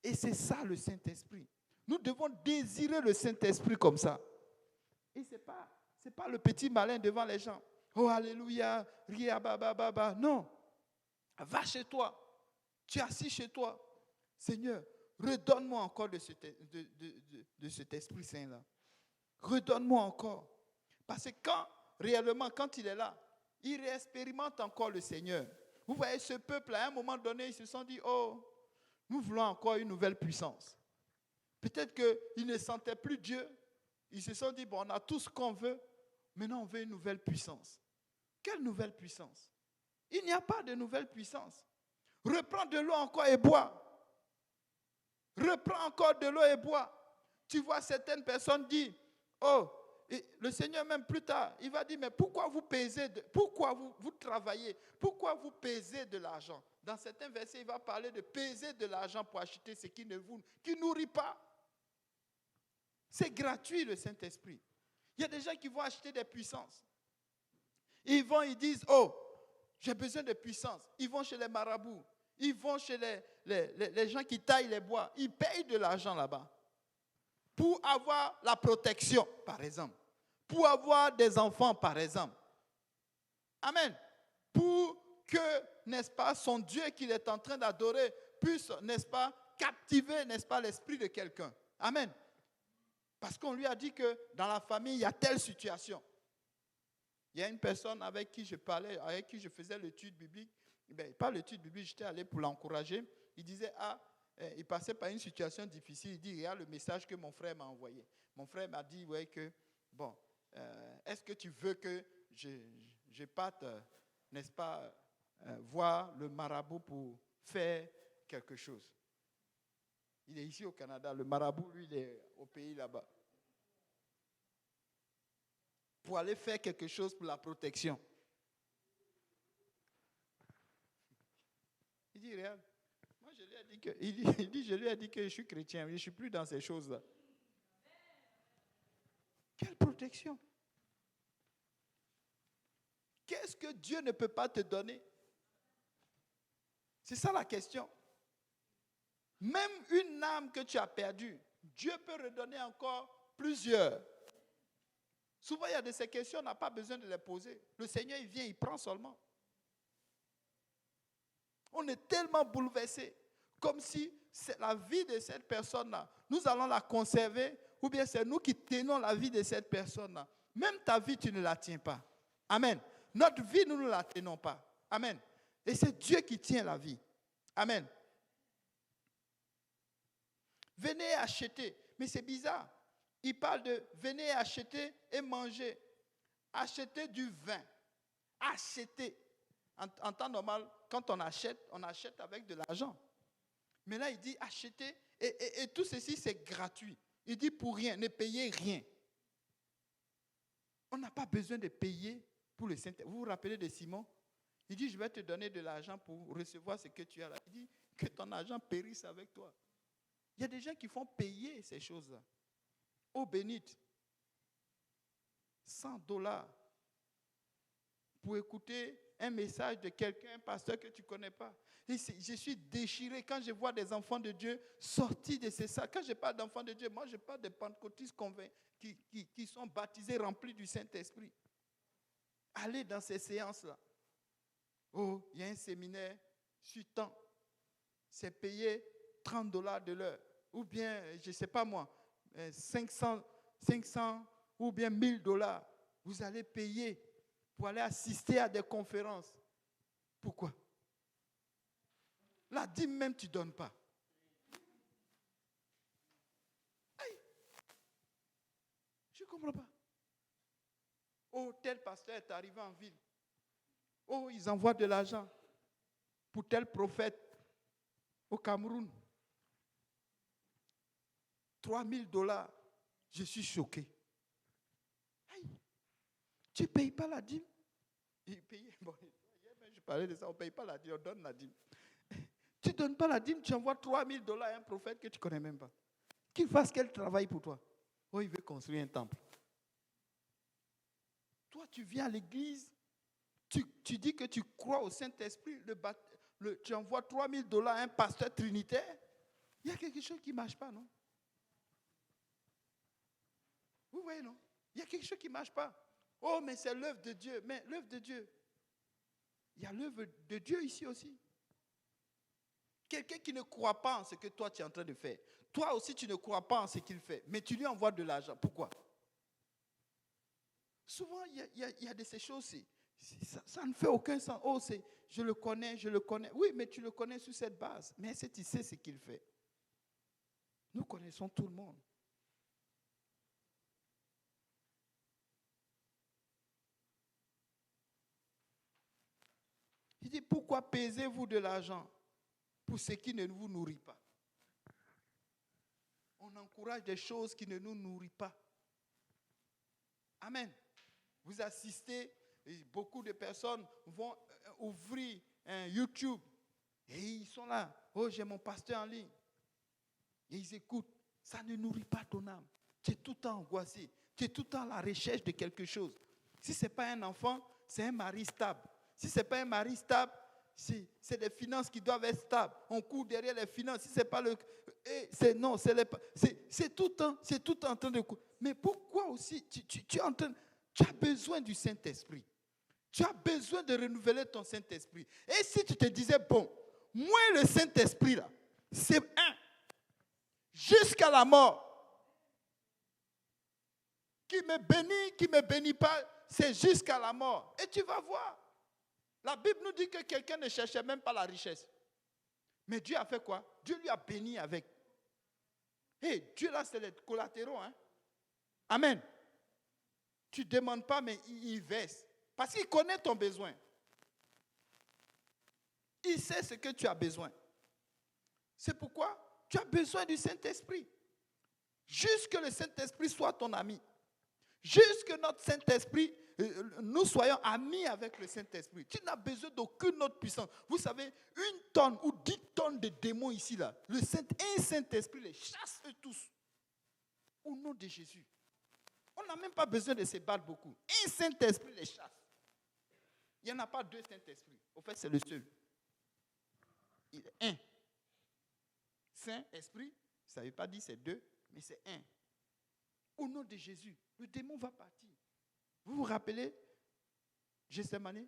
Et c'est ça le Saint-Esprit. Nous devons désirer le Saint-Esprit comme ça. Et ce n'est pas le petit malin devant les gens. Oh, alléluia, ria, baba. Non. Va chez toi. Tu es assis chez toi. Seigneur, redonne-moi encore de cet Esprit Saint-là. Redonne-moi encore. Parce que quand il est là, il réexpérimente encore le Seigneur. Vous voyez, ce peuple, à un moment donné, ils se sont dit, oh, nous voulons encore une nouvelle puissance. Peut-être qu'ils ne sentaient plus Dieu. Ils se sont dit, bon, on a tout ce qu'on veut. Maintenant, on veut une nouvelle puissance. Quelle nouvelle puissance? Il n'y a pas de nouvelle puissance. Reprends de l'eau encore et bois. Reprends encore de l'eau et bois. Tu vois certaines personnes dire, oh, et le Seigneur même plus tard, il va dire, mais pourquoi vous pesez, pourquoi vous travaillez, pourquoi vous pesez de l'argent? Dans certains versets, il va parler de peser de l'argent pour acheter ce qui ne nourrit pas. C'est gratuit le Saint-Esprit. Il y a des gens qui vont acheter des puissances. Ils disent, oh, j'ai besoin de puissance. Ils vont chez les marabouts. Ils vont chez les gens qui taillent les bois. Ils payent de l'argent là-bas. Pour avoir la protection, par exemple. Pour avoir des enfants, par exemple. Amen. Pour que, n'est-ce pas, son Dieu qu'il est en train d'adorer puisse, n'est-ce pas, captiver, n'est-ce pas, l'esprit de quelqu'un. Amen. Parce qu'on lui a dit que dans la famille, il y a telle situation. Il y a une personne avec qui je parlais, avec qui je faisais l'étude biblique. Pas l'étude biblique, j'étais allé pour l'encourager. Il disait, il passait par une situation difficile. Il dit, regarde le message que mon frère m'a envoyé. Mon frère m'a dit, ouais, que, bon, est-ce que tu veux que je parte, n'est-ce pas, voir le marabout pour faire quelque chose? Il est ici au Canada. Le marabout, lui, il est au pays là-bas. Pour aller faire quelque chose pour la protection. Il dit, regarde, moi je lui ai dit que, je lui ai dit que je suis chrétien, je ne suis plus dans ces choses-là. Quelle protection? Qu'est-ce que Dieu ne peut pas te donner? C'est ça la question. Même une âme que tu as perdue, Dieu peut redonner encore plusieurs. Souvent, il y a de ces questions, on n'a pas besoin de les poser. Le Seigneur, il vient, il prend seulement. On est tellement bouleversé, comme si c'est la vie de cette personne-là, nous allons la conserver, ou bien c'est nous qui tenons la vie de cette personne-là. Même ta vie, tu ne la tiens pas. Amen. Notre vie, nous ne la tenons pas. Amen. Et c'est Dieu qui tient la vie. Amen. Venez acheter. Mais c'est bizarre. Il parle de venez acheter et manger. Acheter du vin. Acheter. En temps normal, quand on achète avec de l'argent. Mais là, il dit acheter. Et tout ceci, c'est gratuit. Il dit pour rien, ne payez rien. On n'a pas besoin de payer pour le Saint-Esprit. Vous vous rappelez de Simon? Il dit, je vais te donner de l'argent pour recevoir ce que tu as là. Il dit, que ton argent périsse avec toi. Il y a des gens qui font payer ces choses-là. Eau bénite. $100 pour écouter un message de quelqu'un, un pasteur que tu ne connais pas. Et je suis déchiré quand je vois des enfants de Dieu sortis de ces salles. Quand je parle d'enfants de Dieu, moi je parle de pentecôtistes convaincus qui sont baptisés, remplis du Saint-Esprit. Allez dans ces séances-là. Oh, il y a un séminaire sur temps. C'est payé $30 de l'heure. Ou bien, je ne sais pas moi, 500 ou bien $1000. Vous allez payer pour aller assister à des conférences. Pourquoi? La dîme même, tu ne donnes pas. Aïe. Je ne comprends pas. Oh, tel pasteur est arrivé en ville. Oh, ils envoient de l'argent pour tel prophète au Cameroun. $3000. Je suis choqué. Aïe. Tu ne payes pas la dîme? Il payait. Bon, je parlais de ça, on ne paye pas la dîme, on donne la dîme. Tu ne donnes pas la dîme, tu envoies $3000 à un prophète que tu ne connais même pas. Qu'il fasse quel travail pour toi? Oh, il veut construire un temple. Toi, tu viens à l'église, tu dis que tu crois au Saint-Esprit, tu envoies $3000 à un pasteur trinitaire. Il y a quelque chose qui ne marche pas, non? Vous voyez, non? Il y a quelque chose qui ne marche pas. Oh, mais c'est l'œuvre de Dieu. Mais l'œuvre de Dieu, il y a l'œuvre de Dieu ici aussi. Quelqu'un qui ne croit pas en ce que toi tu es en train de faire. Toi aussi, tu ne crois pas en ce qu'il fait. Mais tu lui envoies de l'argent. Pourquoi? Souvent, il y a de ces choses. Ça ne fait aucun sens. Oh, je le connais. Oui, mais tu le connais sur cette base. Mais est-ce que tu sais ce qu'il fait? Nous connaissons tout le monde. Il dit, pourquoi pesez-vous de l'argent pour ce qui ne vous nourrit pas? On encourage des choses qui ne nous nourrissent pas. Amen. Vous assistez, beaucoup de personnes vont ouvrir un YouTube et ils sont là. Oh, j'ai mon pasteur en ligne. Et ils écoutent. Ça ne nourrit pas ton âme. Tu es tout le temps angoissé. Tu es tout le temps à la recherche de quelque chose. Si ce n'est pas un enfant, c'est un mari stable. Si ce n'est pas un mari stable, c'est des finances qui doivent être stables. On court derrière les finances. Si ce n'est pas le... Non, c'est tout le temps en train de courir. Mais pourquoi aussi tu as besoin du Saint-Esprit. Tu as besoin de renouveler ton Saint-Esprit. Et si tu te disais, bon, moi le Saint-Esprit là, c'est jusqu'à la mort. Qui me bénit pas, c'est jusqu'à la mort. Et tu vas voir. La Bible nous dit que quelqu'un ne cherchait même pas la richesse. Mais Dieu a fait quoi? Dieu lui a béni avec. Et Dieu là, c'est les collatéraux. Hein? Amen. Tu ne demandes pas, mais il verse. Parce qu'il connaît ton besoin. Il sait ce que tu as besoin. C'est pourquoi tu as besoin du Saint-Esprit. Juste que le Saint-Esprit soit ton ami. Juste que notre Saint-Esprit, nous soyons amis avec le Saint-Esprit. Tu n'as besoin d'aucune autre puissance. Vous savez, 1 tonne ou 10 tonnes de démons ici, là, un Saint-Esprit les chasse eux tous. Au nom de Jésus. On n'a même pas besoin de se battre beaucoup. Un Saint-Esprit les chasse. Il n'y en a pas deux Saint-Esprit. Au fait, c'est le seul. Il est un. Saint-Esprit, ça ne veut pas dire c'est deux, mais c'est un. Au nom de Jésus, le démon va partir. Vous vous rappelez Gethsémane?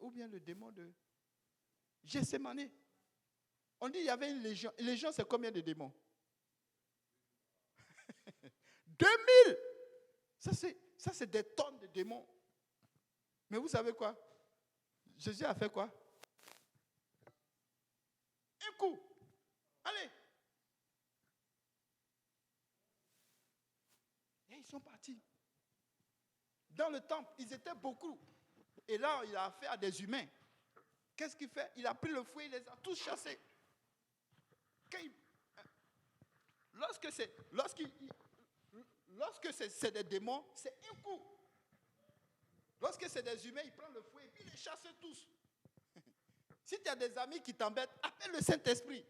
Ou bien le démon de Gethsémane. On dit qu'il y avait une légion. Une légion, c'est combien de démons? 2000. Ça, c'est des tonnes de démons. Mais vous savez quoi? Jésus a fait quoi? Un coup. Allez. Et ils sont partis. Dans le temple, ils étaient beaucoup. Et là, il a affaire à des humains. Qu'est-ce qu'il fait? Il a pris le fouet, il les a tous chassés. Lorsque c'est des démons, c'est un coup. Lorsque c'est des humains, il prend le fouet et puis il les chasse tous. Si tu as des amis qui t'embêtent, appelle le Saint-Esprit.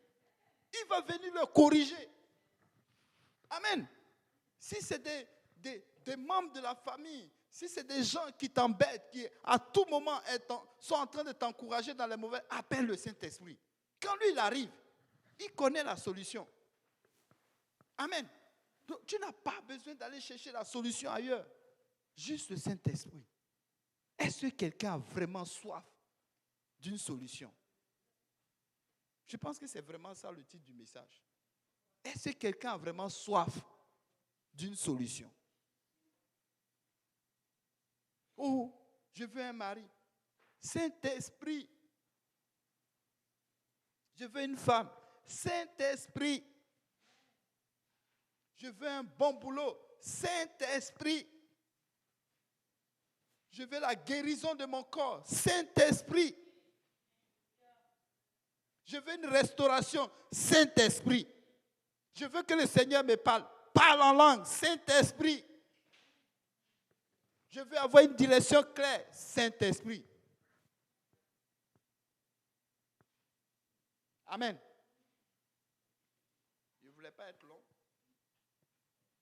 Il va venir le corriger. Amen. Si c'est des membres de la famille, si c'est des gens qui t'embêtent, qui à tout moment sont en train de t'encourager dans les mauvais, appelle le Saint-Esprit. Quand lui, il arrive, il connaît la solution. Amen. Donc, tu n'as pas besoin d'aller chercher la solution ailleurs. Juste le Saint-Esprit. Est-ce que quelqu'un a vraiment soif d'une solution? Je pense que c'est vraiment ça le titre du message. Est-ce que quelqu'un a vraiment soif d'une solution? Oh, je veux un mari. Saint-Esprit. Je veux une femme. Saint-Esprit. Je veux un bon boulot. Saint-Esprit. Je veux la guérison de mon corps. Saint-Esprit. Je veux une restauration. Saint-Esprit. Je veux que le Seigneur me parle. Parle en langue. Saint-Esprit. Je veux avoir une direction claire. Saint-Esprit. Amen. Je ne voulais pas être long.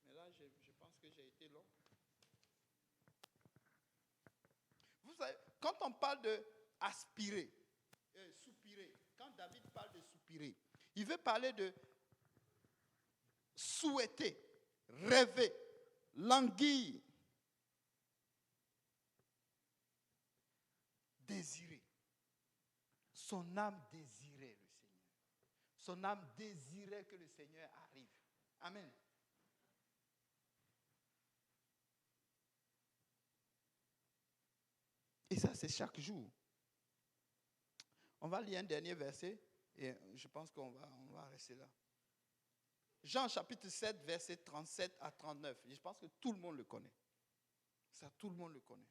Mais là, je pense que j'ai été long. Vous savez, quand on parle de aspirer, soupirer, quand David parle de soupirer, il veut parler de souhaiter, rêver, languir, désirer. Son âme désirait le Seigneur. Son âme désirait que le Seigneur arrive. Amen. Et ça, c'est chaque jour. On va lire un dernier verset et je pense qu'on va rester là. Jean chapitre 7, verset 37 à 39. Je pense que tout le monde le connaît. Ça, tout le monde le connaît.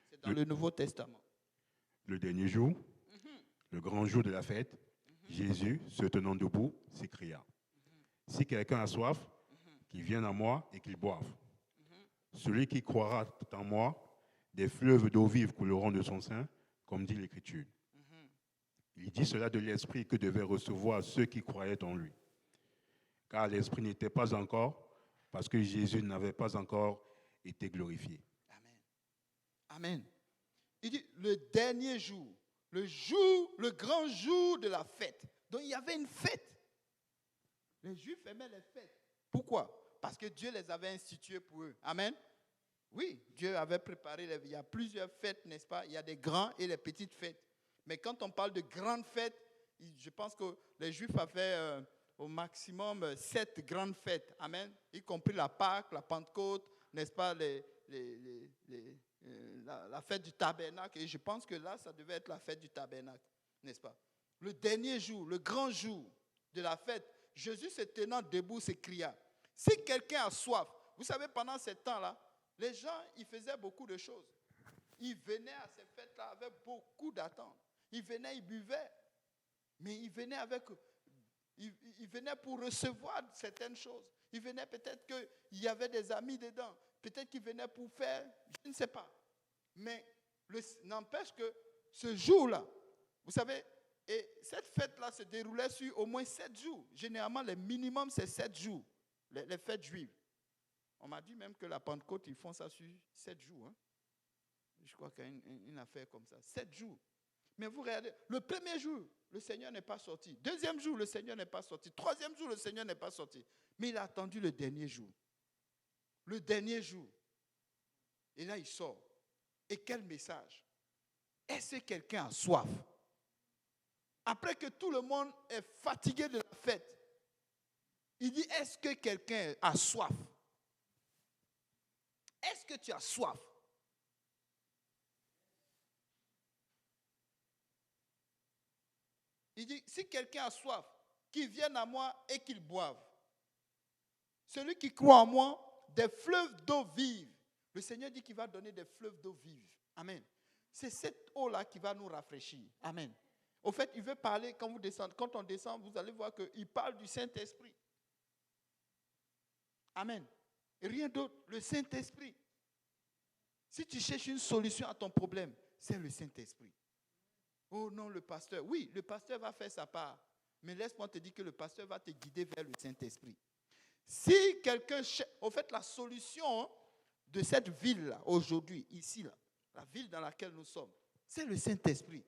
C'est dans le Nouveau Testament. Le dernier jour, le grand jour de la fête, Jésus, se tenant debout, s'écria: Si quelqu'un a soif, qu'il vienne à moi et qu'il boive. Celui qui croira en moi, des fleuves d'eau vive couleront de son sein, comme dit l'Écriture. Il dit cela de l'Esprit que devaient recevoir ceux qui croyaient en lui. Car l'Esprit n'était pas encore, parce que Jésus n'avait pas encore été glorifié. Amen. Amen. Il dit le dernier jour, le grand jour de la fête. Donc il y avait une fête. Les Juifs aimaient les fêtes. Pourquoi? Parce que Dieu les avait instituées pour eux. Amen. Oui, Dieu avait préparé, il y a plusieurs fêtes, n'est-ce pas? Il y a des grandes et les petites fêtes. Mais quand on parle de grandes fêtes, je pense que les Juifs avaient au maximum 7 grandes fêtes. Amen. Y compris la Pâque, la Pentecôte, n'est-ce pas? La fête du tabernacle. Et je pense que là, ça devait être la fête du tabernacle, n'est-ce pas? Le dernier jour, le grand jour de la fête, Jésus se tenant debout s'écria: Si quelqu'un a soif, vous savez, pendant ce temps-là, les gens, ils faisaient beaucoup de choses. Ils venaient à ces fêtes-là avec beaucoup d'attentes. Ils venaient, ils buvaient. Mais ils venaient ils venaient pour recevoir certaines choses. Ils venaient peut-être qu'il y avait des amis dedans. Peut-être qu'ils venaient pour faire, je ne sais pas. Mais n'empêche que ce jour-là, vous savez, et cette fête-là se déroulait sur au moins 7 jours. Généralement, le minimum, c'est 7 jours, les fêtes juives. On m'a dit même que la Pentecôte, ils font ça sur 7 jours. Hein. Je crois qu'il y a une affaire comme ça. 7 jours. Mais vous regardez, le premier jour, le Seigneur n'est pas sorti. Deuxième jour, le Seigneur n'est pas sorti. Troisième jour, le Seigneur n'est pas sorti. Mais il a attendu le dernier jour. Le dernier jour. Et là, il sort. Et quel message? Est-ce que quelqu'un a soif? Après que tout le monde est fatigué de la fête, il dit, est-ce que quelqu'un a soif? Est-ce que tu as soif? Il dit, si quelqu'un a soif, qu'il vienne à moi et qu'il boive. Celui qui croit en moi, des fleuves d'eau vive. Le Seigneur dit qu'il va donner des fleuves d'eau vive. Amen. C'est cette eau-là qui va nous rafraîchir. Amen. Au fait, il veut parler quand vous descendez. Quand on descend, vous allez voir qu'il parle du Saint-Esprit. Amen. Et rien d'autre, le Saint-Esprit. Si tu cherches une solution à ton problème, c'est le Saint-Esprit. Oh non, le pasteur. Oui, le pasteur va faire sa part. Mais laisse-moi te dire que le pasteur va te guider vers le Saint-Esprit. Si quelqu'un cherche, au fait, la solution de cette ville-là, aujourd'hui, ici, là, la ville dans laquelle nous sommes, c'est le Saint-Esprit.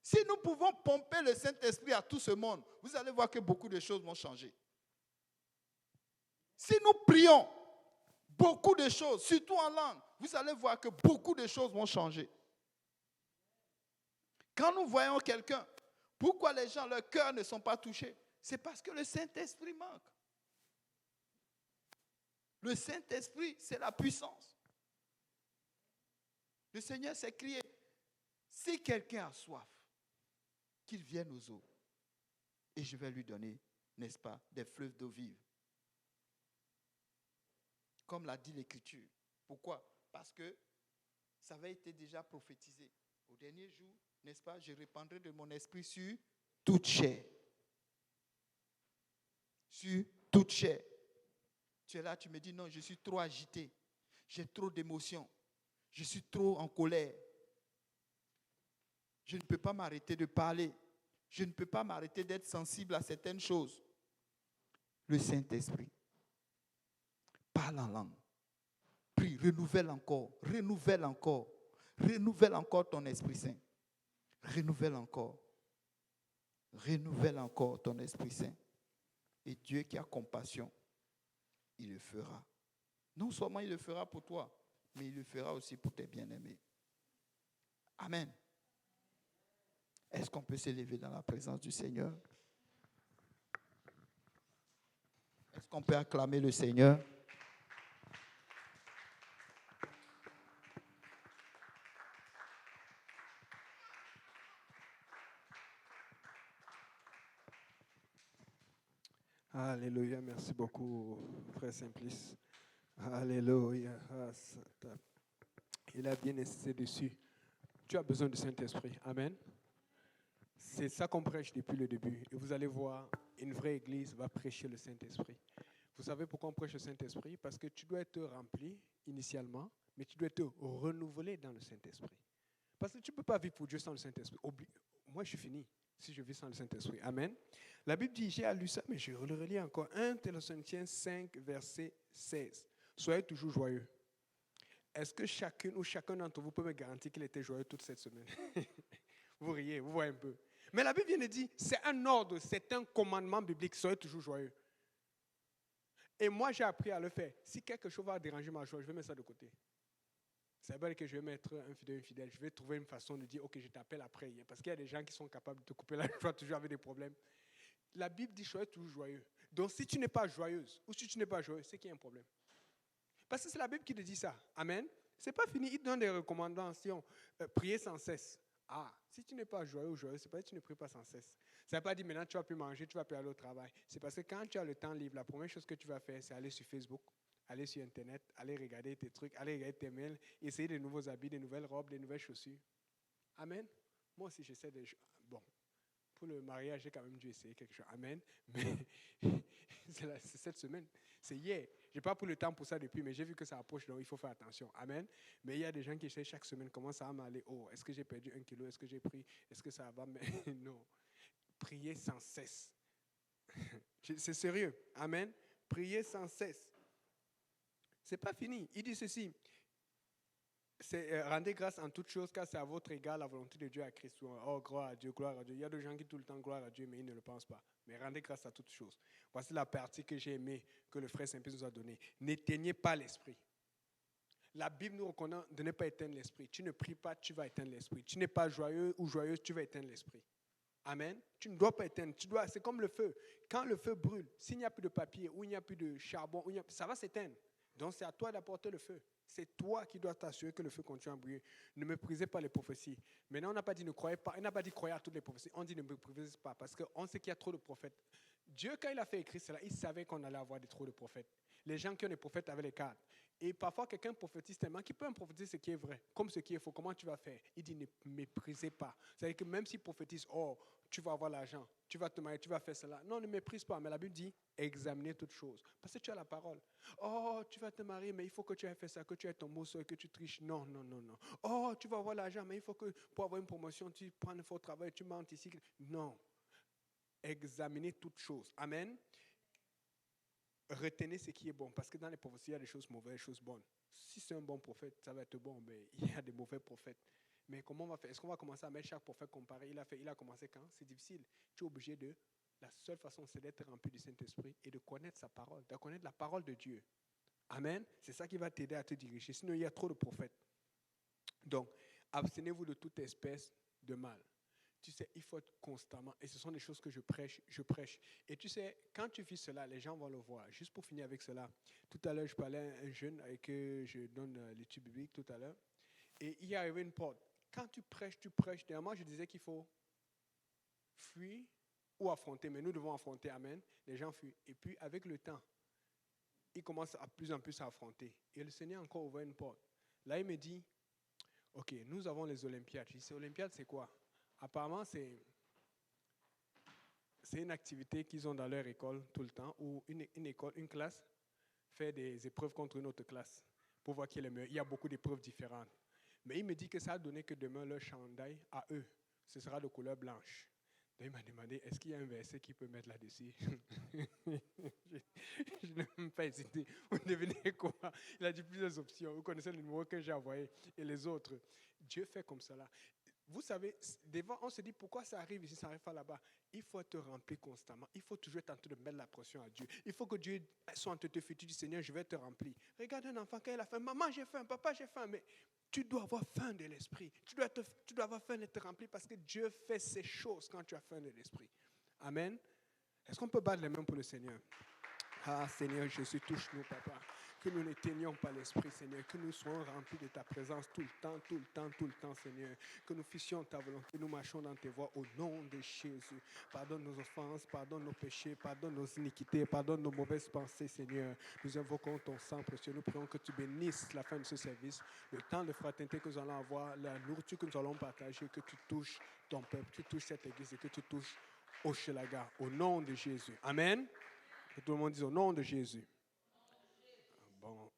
Si nous pouvons pomper le Saint-Esprit à tout ce monde, vous allez voir que beaucoup de choses vont changer. Si nous prions, beaucoup de choses, surtout en langue, vous allez voir que beaucoup de choses vont changer. Quand nous voyons quelqu'un, pourquoi les gens, leurs cœurs ne sont pas touchés? C'est parce que le Saint-Esprit manque. Le Saint-Esprit, c'est la puissance. Le Seigneur s'est crié, si quelqu'un a soif, qu'il vienne aux eaux. Et je vais lui donner, n'est-ce pas, des fleuves d'eau vive. Comme l'a dit l'Écriture. Pourquoi? Parce que ça avait été déjà prophétisé. Au dernier jour, n'est-ce pas, je répandrai de mon esprit sur toute chair. Sur toute chair. Tu es là, tu me dis, non, je suis trop agité. J'ai trop d'émotions. Je suis trop en colère. Je ne peux pas m'arrêter de parler. Je ne peux pas m'arrêter d'être sensible à certaines choses. Le Saint-Esprit. Parle en langue. Prie, renouvelle encore. Renouvelle encore. Renouvelle encore ton Esprit Saint. Renouvelle encore. Renouvelle encore ton Esprit Saint. Et Dieu qui a compassion, il le fera. Non seulement il le fera pour toi, mais il le fera aussi pour tes bien-aimés. Amen. Est-ce qu'on peut s'élever dans la présence du Seigneur? Est-ce qu'on peut acclamer le Seigneur? Alléluia, merci beaucoup, frère Simplice. Alléluia. Il a bien insisté dessus. Tu as besoin du Saint-Esprit. Amen. C'est ça qu'on prêche depuis le début. Et vous allez voir, une vraie église va prêcher le Saint-Esprit. Vous savez pourquoi on prêche le Saint-Esprit? Parce que tu dois être rempli initialement, mais tu dois être renouvelé dans le Saint-Esprit. Parce que tu ne peux pas vivre pour Dieu sans le Saint-Esprit. Moi, je suis fini si je vis sans le Saint-Esprit. Amen. La Bible dit, j'ai lu ça, mais je le relis encore. 1 Thessaloniciens 5, verset 16. Soyez toujours joyeux. Est-ce que chacune ou chacun d'entre vous peut me garantir qu'il était joyeux toute cette semaine? Vous riez, vous voyez un peu. Mais la Bible vient de dire, c'est un ordre, c'est un commandement biblique. Soyez toujours joyeux. Et moi, j'ai appris à le faire. Si quelque chose va déranger ma joie, je vais mettre ça de côté. Ça veut dire que je vais mettre un fidèle. Je vais trouver une façon de dire, ok, je t'appelle après. Parce qu'il y a des gens qui sont capables de te couper la joie toujours avec des problèmes. La Bible dit, soyez toujours joyeux. Donc, si tu n'es pas joyeuse, ou si tu n'es pas joyeux, c'est qu'il y a un problème. Parce que c'est la Bible qui te dit ça. Amen. C'est pas fini. Il te donne des recommandations. Priez sans cesse. Ah, si tu n'es pas joyeux ou joyeux, c'est parce que tu ne pries pas sans cesse. Ça ne veut pas dire maintenant tu vas plus manger, tu vas plus aller au travail. C'est parce que quand tu as le temps libre, la première chose que tu vas faire, c'est aller sur Facebook, aller sur Internet, aller regarder tes trucs, aller regarder tes mails, essayer de nouveaux habits, de nouvelles robes, de nouvelles chaussures. Amen. Moi aussi, j'essaie de... Bon, pour le mariage, j'ai quand même dû essayer quelque chose. Amen. Mais c'est cette semaine. C'est hier. Je n'ai pas pris le temps pour ça depuis, mais j'ai vu que ça approche, donc il faut faire attention. Amen. Mais il y a des gens qui essaient chaque semaine, comment ça va m'aller? Oh, est-ce que j'ai perdu 1 kilo? Est-ce que j'ai pris? Est-ce que ça va? Mais non. Priez sans cesse. C'est sérieux. Amen. Priez sans cesse. C'est pas fini. Il dit ceci. Rendez grâce en toutes choses, car c'est à votre égard la volonté de Dieu à Christ. Oh, gloire à Dieu, gloire à Dieu. Il y a des gens qui tout le temps gloire à Dieu, mais ils ne le pensent pas. Mais rendez grâce à toutes choses. Voici la partie que j'ai aimée, que le frère Saint-Pierre nous a donnée. N'éteignez pas l'esprit. La Bible nous recommande de ne pas éteindre l'esprit. Tu ne pries pas, tu vas éteindre l'esprit. Tu n'es pas joyeux ou joyeuse, tu vas éteindre l'esprit. Amen. Tu ne dois pas éteindre. C'est comme le feu. Quand le feu brûle, s'il n'y a plus de papier, ou il n'y a plus de charbon, ça va s'éteindre. Donc c'est à toi d'apporter le feu. C'est toi qui dois t'assurer que le feu continue à brûler. Ne méprisez pas les prophéties. Maintenant, on n'a pas dit ne croyez pas. On n'a pas dit croyez à toutes les prophéties. On dit ne méprisez pas parce qu'on sait qu'il y a trop de prophètes. Dieu, quand il a fait écrire cela, il savait qu'on allait avoir trop de prophètes. Les gens qui ont des prophètes avaient les cartes. Et parfois, quelqu'un prophétise tellement qu'il peut en prophétiser ce qui est vrai, comme ce qui est faux. Comment tu vas faire? Il dit ne méprisez pas. C'est-à-dire que même s'il prophétise, oh, tu vas avoir l'argent, tu vas te marier, tu vas faire cela. Non, ne méprise pas. Mais la Bible dit examinez toutes choses. Parce que tu as la parole. Oh, tu vas te marier, mais il faut que tu aies fait ça, que tu aies ton mot que tu triches. Non, non, non, non. Oh, tu vas avoir l'argent, mais il faut que pour avoir une promotion, tu prends un faux travail, tu mentes ici. Non. Examinez toutes choses. Amen. Retenez ce qui est bon, parce que dans les prophéties, il y a des choses mauvaises, des choses bonnes. Si c'est un bon prophète, ça va être bon, mais il y a des mauvais prophètes. Mais comment on va faire? Est-ce qu'on va commencer à mettre chaque prophète comparé? Il a commencé quand? C'est difficile. Tu es obligé de... La seule façon, c'est d'être rempli du Saint-Esprit et de connaître sa parole, de connaître la parole de Dieu. Amen. C'est ça qui va t'aider à te diriger. Sinon, il y a trop de prophètes. Donc, abstenez-vous de toute espèce de mal. Tu sais, il faut être constamment, et ce sont des choses que je prêche. Et tu sais, quand tu vis cela, les gens vont le voir. Juste pour finir avec cela, tout à l'heure, je parlais à un jeune avec qui je donne l'étude biblique tout à l'heure, et il y arrivait une porte. Quand tu prêches. Dernièrement, je disais qu'il faut fuir ou affronter, mais nous devons affronter, amen. Les gens fuient. Et puis, avec le temps, ils commencent à plus en plus à affronter. Et le Seigneur a encore ouvert une porte. Là, il me dit, OK, nous avons les Olympiades. Je dis, Olympiades, c'est quoi? Apparemment, c'est une activité qu'ils ont dans leur école tout le temps, où une classe fait des épreuves contre une autre classe pour voir qui est le meilleur. Il y a beaucoup d'épreuves différentes. Mais il me dit que ça a donné que demain, leur chandail, à eux, ce sera de couleur blanche. Donc il m'a demandé, est-ce qu'il y a un verset qu'il peut mettre là-dessus? Je n'ai même pas hésité. Vous devinez quoi? Il a dit plusieurs options. Vous connaissez le numéro que j'ai envoyé et les autres. Dieu fait comme cela. Vous savez, devant, on se dit pourquoi ça arrive ici, ça n'arrive pas là-bas. Il faut être rempli constamment. Il faut toujours être en train de mettre la pression à Dieu. Il faut que Dieu soit en train de te faire. Tu dis, Seigneur, je vais te remplir. Regarde un enfant quand il a faim. Maman, j'ai faim. Papa, j'ai faim. Mais tu dois avoir faim de l'esprit. Tu dois avoir faim d'être rempli parce que Dieu fait ces choses quand tu as faim de l'esprit. Amen. Est-ce qu'on peut battre les mains pour le Seigneur? Ah, Seigneur Jésus, touche-nous, Papa. Que nous n'éteignions pas l'esprit, Seigneur. Que nous soyons remplis de ta présence tout le temps, tout le temps, tout le temps, Seigneur. Que nous fissions ta volonté, nous marchons dans tes voies au nom de Jésus. Pardonne nos offenses, pardonne nos péchés, pardonne nos iniquités, pardonne nos mauvaises pensées, Seigneur. Nous invoquons ton sang précieux. Nous prions que tu bénisses la fin de ce service, le temps de fraternité que nous allons avoir, la nourriture que nous allons partager, que tu touches ton peuple, que tu touches cette église et que tu touches Hochelaga, au nom de Jésus. Amen. Que tout le monde dise au nom de Jésus. Bon.